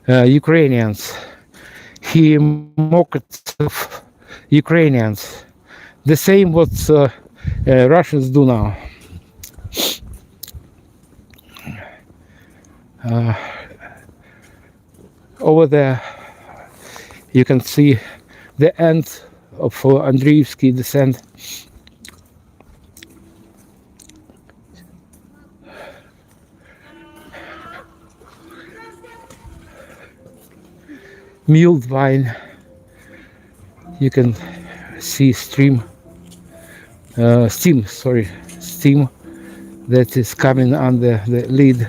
Ukrainians. He mocked Ukrainians. The same what Russians do now. Over there you can see the end of Andriyivskyy Descent. Mulled wine. You can see steam that is coming under the lid,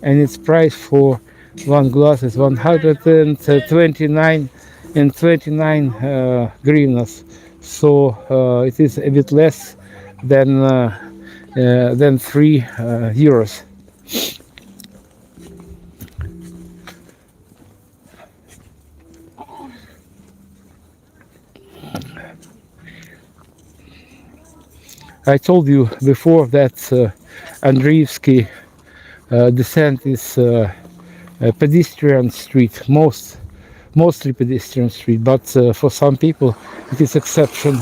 and its price for one glass is 129 and 29 hryvnias. So it is a bit less than 3 euros. I told you before that Andriyivskyy Descent is a pedestrian street, mostly pedestrian street, but for some people it is exception.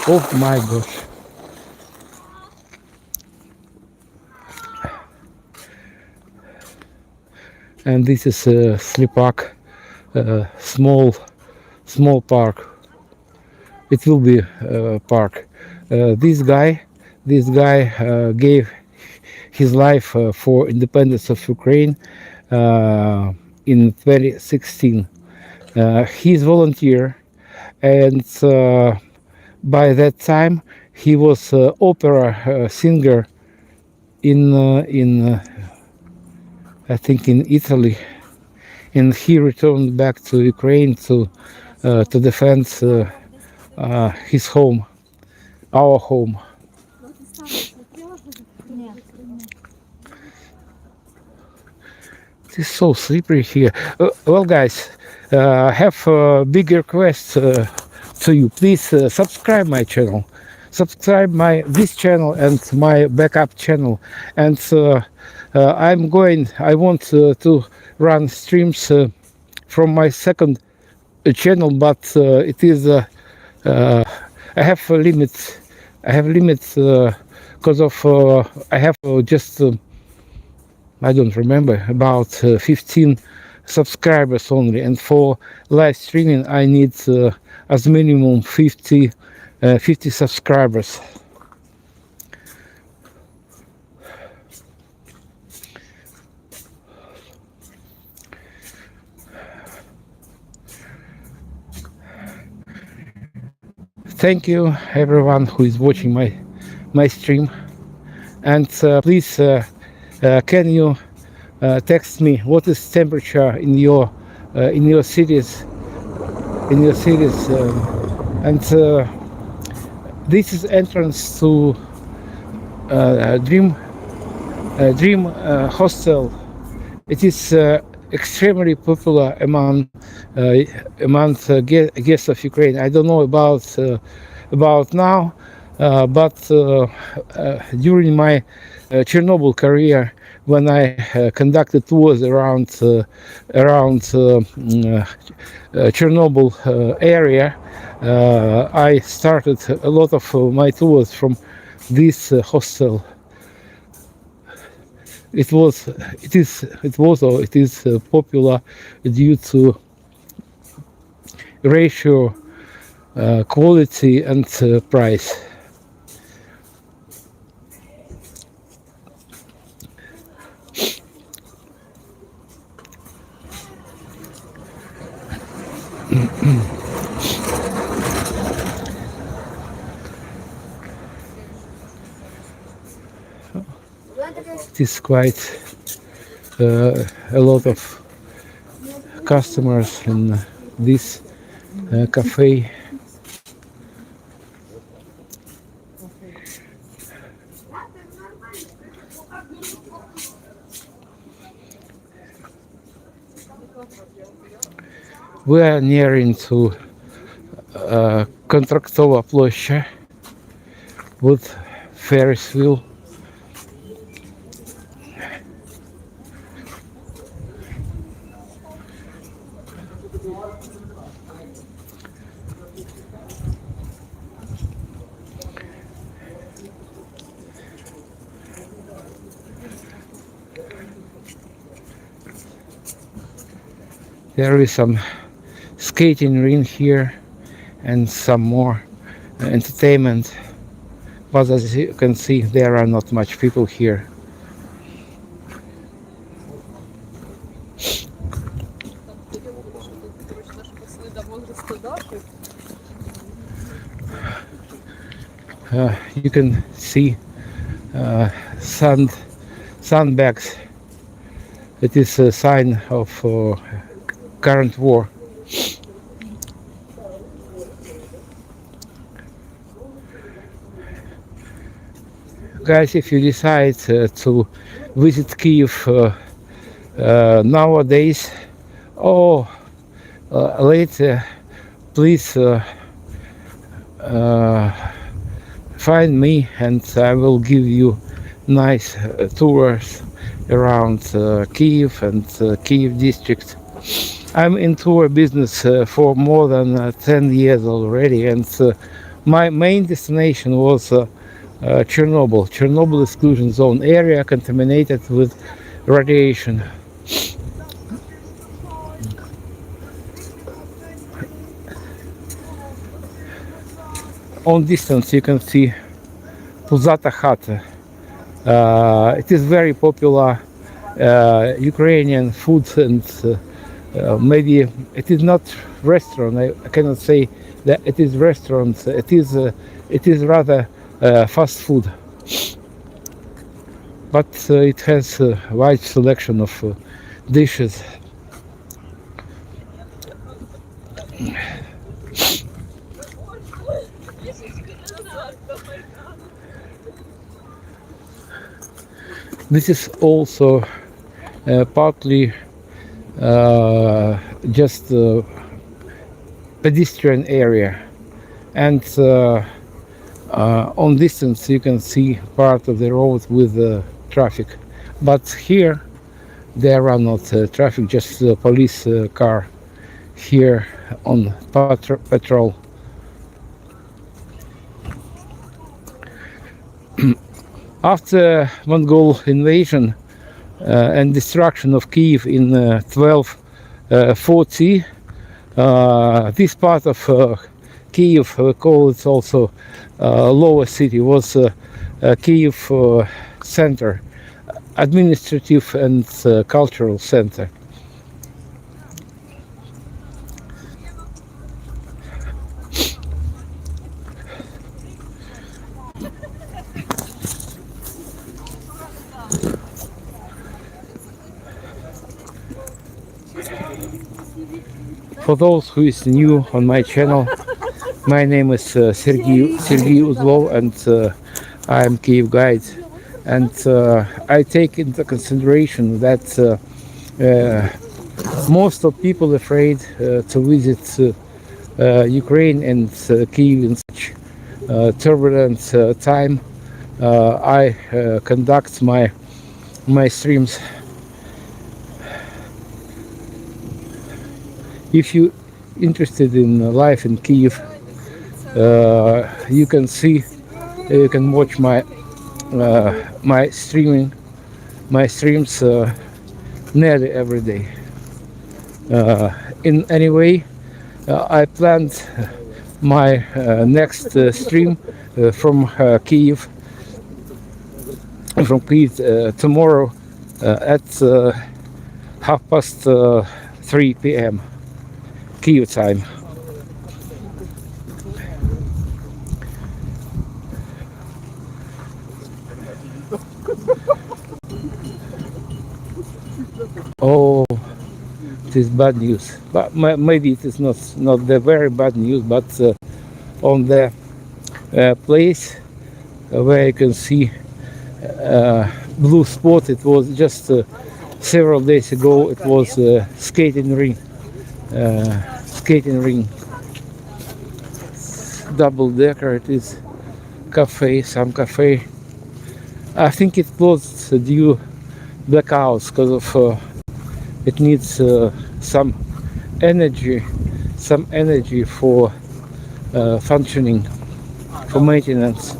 Oh my gosh. And this is a Slipak, small park. It will be a park. This guy gave his life for independence of Ukraine in 2016. He's volunteer, and by that time he was opera singer in I think in Italy, and he returned back to Ukraine to defend his home, our home. It's so slippery here. Well, guys, I have a big request to you. Please subscribe my channel. subscribe this channel and my backup channel. And I want to run streams from my second channel, but it is I have limits. I have limits because of I have just I don't remember, about 15 subscribers only, and for live streaming I need as minimum 50 subscribers. Thank you everyone who is watching my stream, and please can you text me what is temperature in your cities, and this is entrance to Dream Hostel. It is extremely popular among guests of Ukraine. I don't know about now, but during my Chernobyl career, when I conducted tours around Chernobyl area, I started a lot of my tours from this hostel. It is popular due to ratio, quality, and price. It is quite a lot of customers in this cafe. We are nearing to Kontraktova Ploshcha with Ferris wheel. There is some skating rink here and some more entertainment, but as you can see, there are not much people here. You can see sandbags. It is a sign of current war. Guys, if you decide to visit Kyiv nowadays or later, please find me and I will give you nice tours around Kyiv and Kyiv district. I'm in tour business for more than 10 years already, and my main destination was Chernobyl exclusion zone area contaminated with radiation. On distance you can see Puzata Khata. It is very popular Ukrainian food, and maybe it is not restaurant. I cannot say that it is restaurant. It is rather fast food, but it has a wide selection of dishes. This is also partly just pedestrian area, and On distance you can see part of the road with traffic, but here there are not traffic, just a police car here on patrol. After Mongol invasion and destruction of Kyiv in 1240, this part of Kyiv, we call it also lower city, was Kyiv center, administrative and cultural center. For those who is new on my channel, my name is Sergey Uzlov, and I am Kyiv guide. And I take into consideration that most of people afraid to visit Ukraine and Kyiv in such turbulent time. I conduct my streams. If you interested in life in Kyiv, you can see, you can watch my streams nearly every day. In any way, I planned my next stream from Kyiv tomorrow at 3 p.m. Kyiv time. Oh, it is bad news, but maybe it is not the very bad news, but on the place where you can see blue spot, it was just several days ago, it was a skating ring. Double decker, it is cafe, some cafe. I think it closed due blackouts because of it needs some energy for functioning, for maintenance.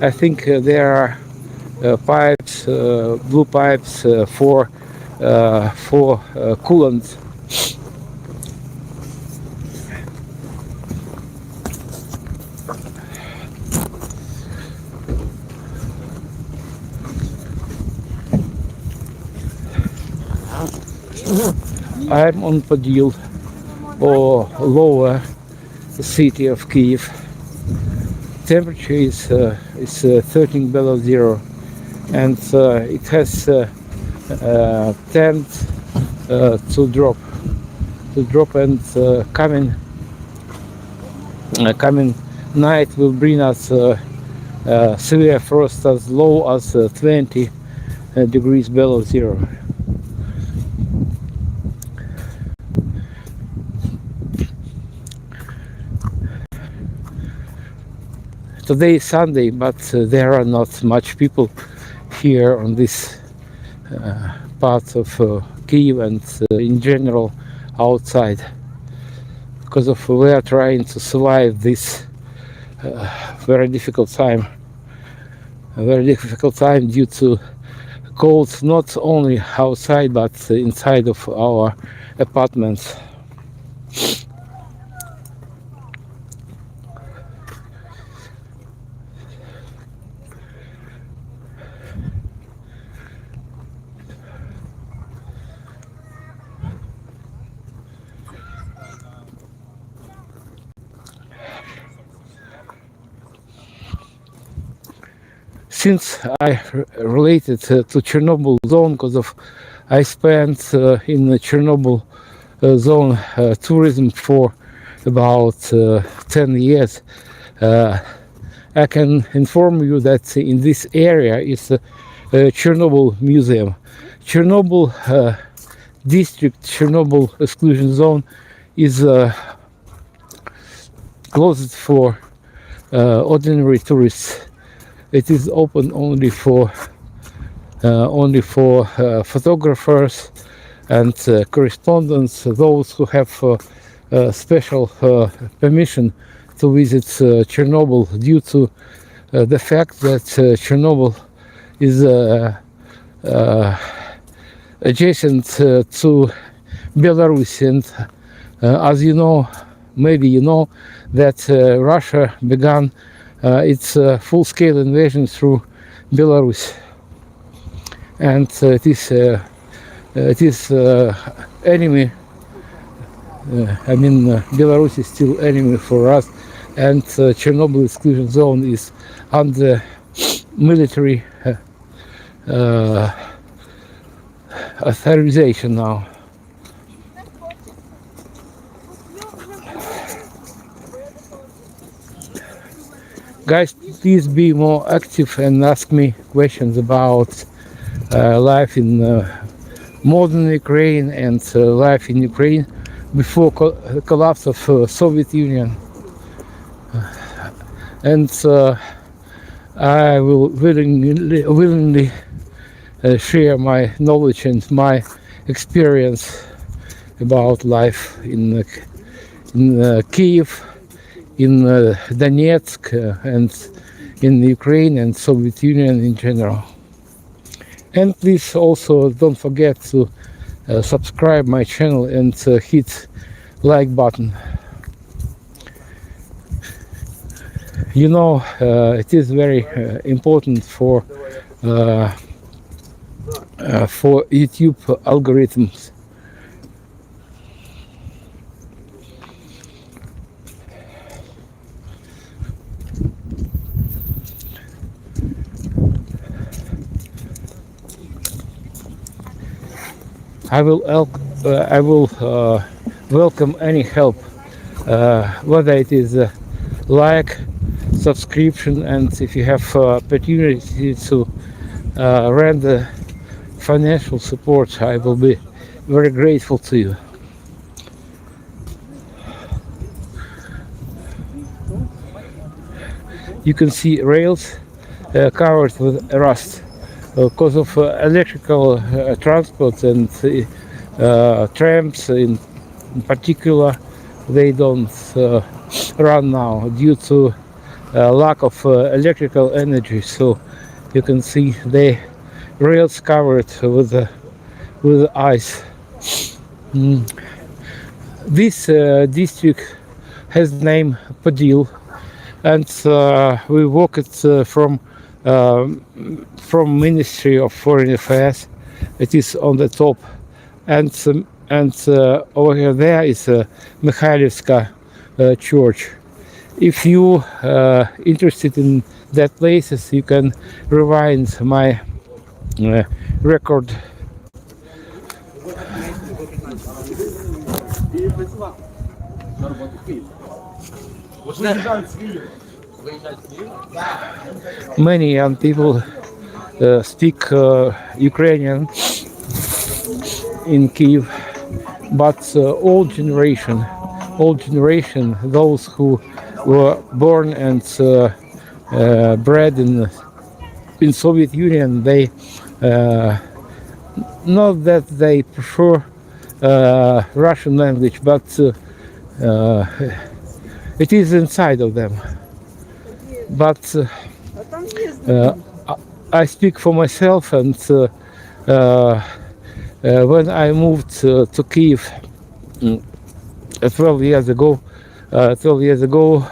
I think there are pipes, blue pipes for coolant. I'm on Podil, or lower city of Kyiv. Temperature is 13 below zero, and it has tend to drop, and coming night will bring us severe frost as low as 20 degrees below zero. Today is Sunday, but there are not much people here on this part of Kyiv and in general outside, because of we are trying to survive this very difficult time. A very difficult time due to cold, not only outside but inside of our apartments. Since I related to Chernobyl zone, because of I spent in the Chernobyl zone tourism for about 10 years, I can inform you that in this area is a Chernobyl Museum. Chernobyl district, Chernobyl exclusion zone is closed for ordinary tourists. It is open only for photographers and correspondents, those who have special permission to visit Chernobyl due to the fact that Chernobyl is adjacent to Belarus, and as you know, maybe you know, that Russia began its full-scale invasion through Belarus, and it is enemy. Belarus is still enemy for us, and Chernobyl exclusion zone is under military authorization now. Guys, please be more active and ask me questions about life in modern Ukraine and life in Ukraine before the collapse of Soviet Union. And I will willingly share my knowledge and my experience about life in Kyiv, in Donetsk, and in Ukraine and Soviet Union in general. And please also don't forget to subscribe my channel and hit like button. You know, it is very important for YouTube algorithms. I will welcome any help, whether it is like, subscription, and if you have opportunity to render financial support, I will be very grateful to you. You can see rails covered with rust because of electrical transport, and trams in particular, they don't run now due to lack of electrical energy. So you can see the rails covered with ice. This district has the name Podil, and we walked from Ministry of Foreign Affairs. It is on the top, and over there is Mikhailivsky church. If you interested in that places, you can rewind my record. Many young people speak Ukrainian in Kyiv, but old generation, those who were born and bred in Soviet Union, they not that they prefer Russian language, but it is inside of them. But I speak for myself, and when I moved to Kyiv 12 years ago,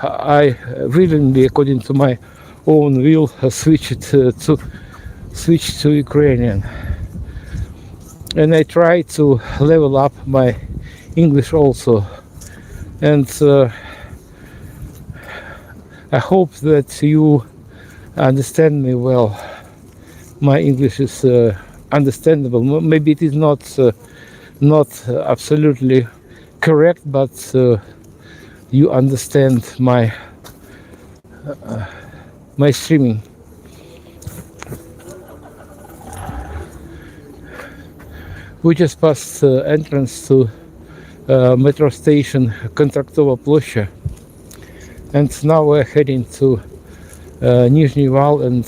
I willingly, according to my own will, switched to Ukrainian, and I try to level up my English also, and I hope that you understand me well. My English is understandable. Maybe it is not absolutely correct, but you understand my streaming. We just passed entrance to metro station Kontraktova Ploshcha, and now we're heading to Nizhny Val and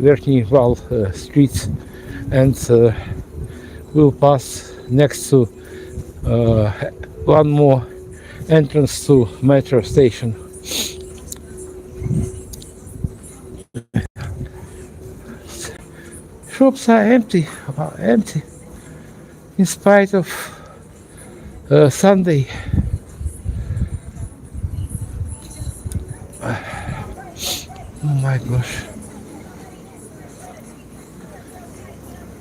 Vershny Val streets, and we'll pass next to one more entrance to metro station. Shops are empty, in spite of Sunday. Oh my gosh.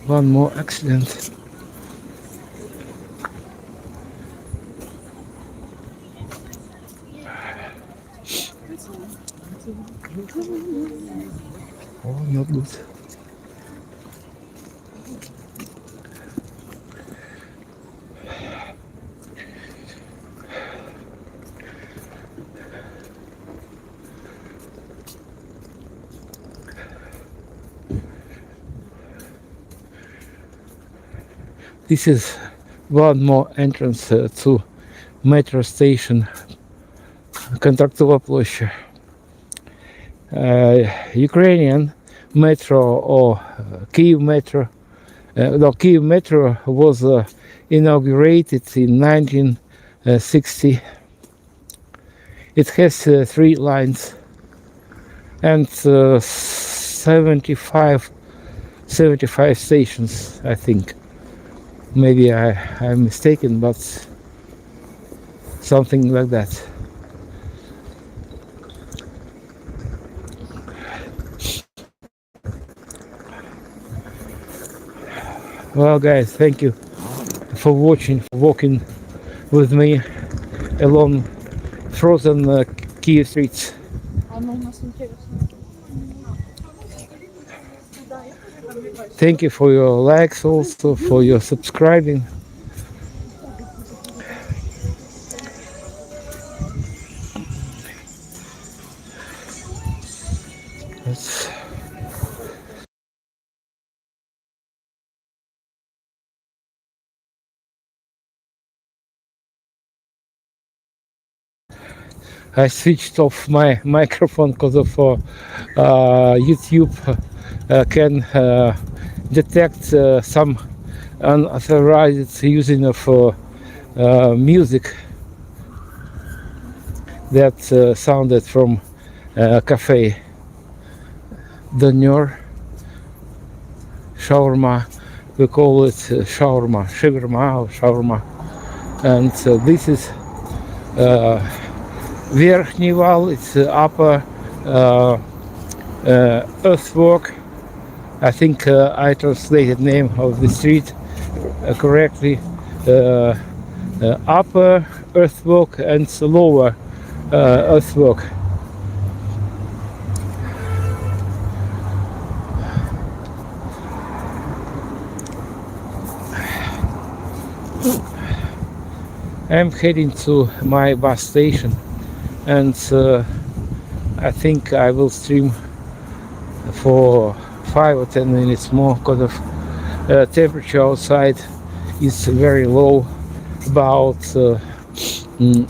One more accident. Oh, not good. This is one more entrance to metro station Kontraktova Ploshcha. Ukrainian metro or Kyiv metro. The Kyiv metro was inaugurated in 1960. It has 3 lines and 75 stations, I think. Maybe I'm mistaken, but something like that. Well, guys, thank you for watching, for walking with me along frozen Kyiv streets. Thank you for your likes, also for your subscribing. I switched off my microphone because of YouTube can detect some unauthorized using of music that sounded from cafe Dnieper shawarma. We call it shawarma or shawarma, and this is Vershny Val. It's upper earthwork. I think I translated name of the street correctly. Upper earthwork and lower earthwork. I'm heading to my bus station, and I think I will stream for 5 or 10 minutes more because of temperature outside is very low, about 13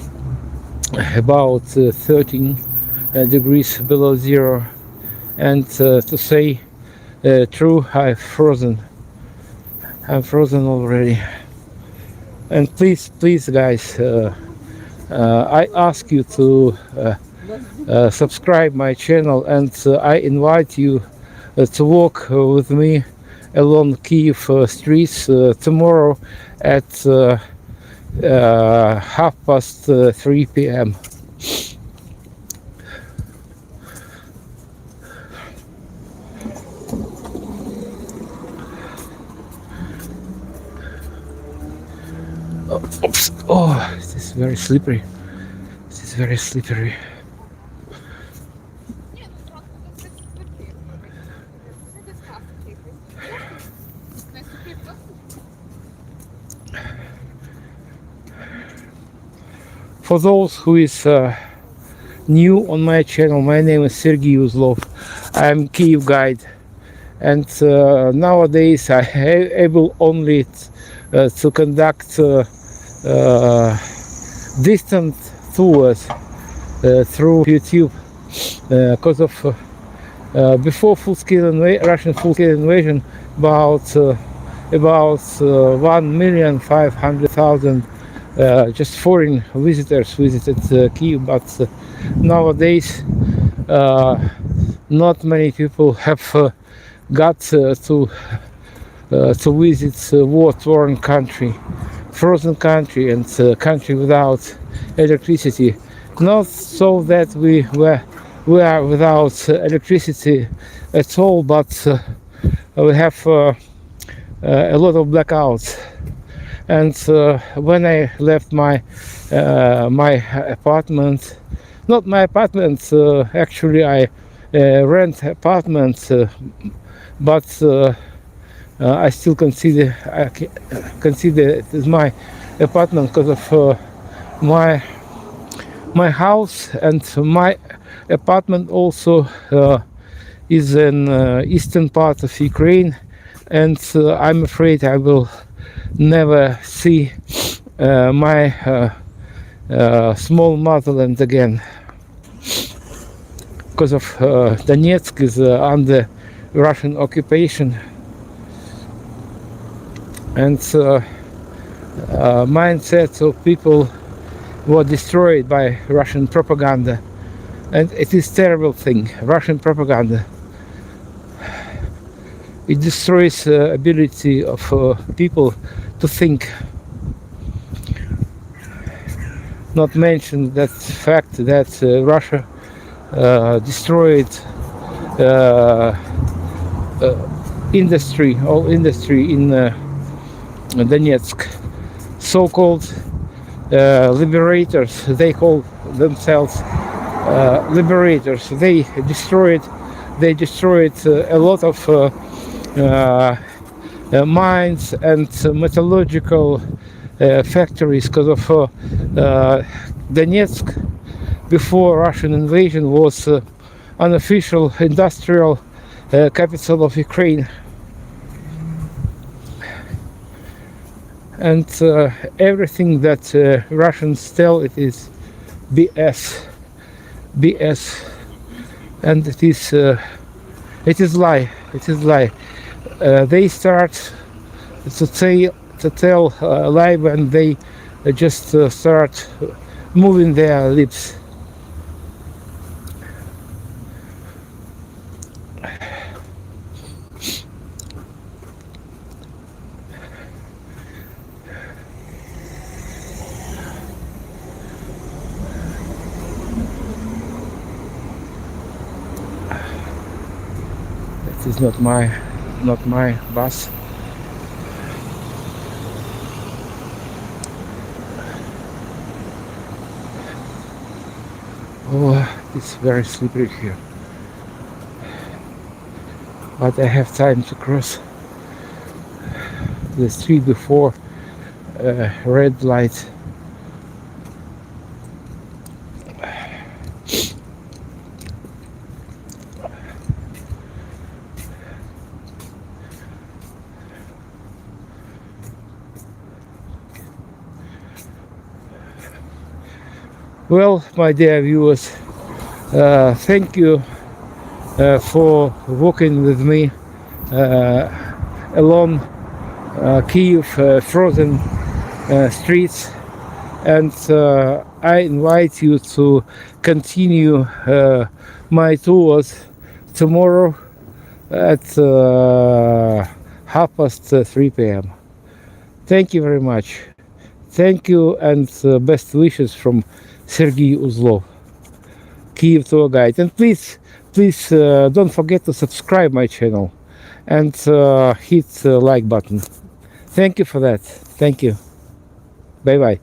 degrees below zero, and to say true, I'm frozen already. And please guys, I ask you to subscribe my channel, and I invite you to walk with me along Kyiv streets tomorrow at 3:30 p.m. Oops. Oh, this is very slippery. For those who is new on my channel, my name is Sergey Uzlov. I'm Kyiv guide, and nowadays I able only to conduct distant tours through YouTube because of before Russian full-scale invasion, about 1,500,000 just foreign visitors visited Kyiv, but nowadays not many people have got to visit war-torn country, frozen country, and country without electricity. Not so that we are without electricity at all, but we have a lot of blackouts. And when I left my apartment, not my apartment, actually I rent apartment, but I still consider it as my apartment because of my house, and my apartment also is in eastern part of Ukraine, and I'm afraid I will never see my small motherland again, because of Donetsk is under Russian occupation, and mindsets of people were destroyed by Russian propaganda, and it is terrible thing. Russian propaganda, it destroys ability of people to think. Not mention that fact that Russia destroyed all industry in Donetsk. So-called liberators, they call themselves liberators. They destroyed a lot of mines and metallurgical factories, because of Donetsk before Russian invasion was unofficial industrial capital of Ukraine, and everything that Russians tell, it is BS, and it is lie. They start to tell lie when they just start moving their lips. This is not my bus. Oh, it's very slippery here, but I have time to cross the street before red light. Well, my dear viewers, thank you for walking with me along Kyiv frozen streets, and I invite you to continue my tours tomorrow at 3:30 p.m. Thank you very much. Thank you, and best wishes from Sergey Uzlov, Kyiv Tour Guide. And please don't forget to subscribe my channel and hit the like button. Thank you for that. Thank you. Bye bye.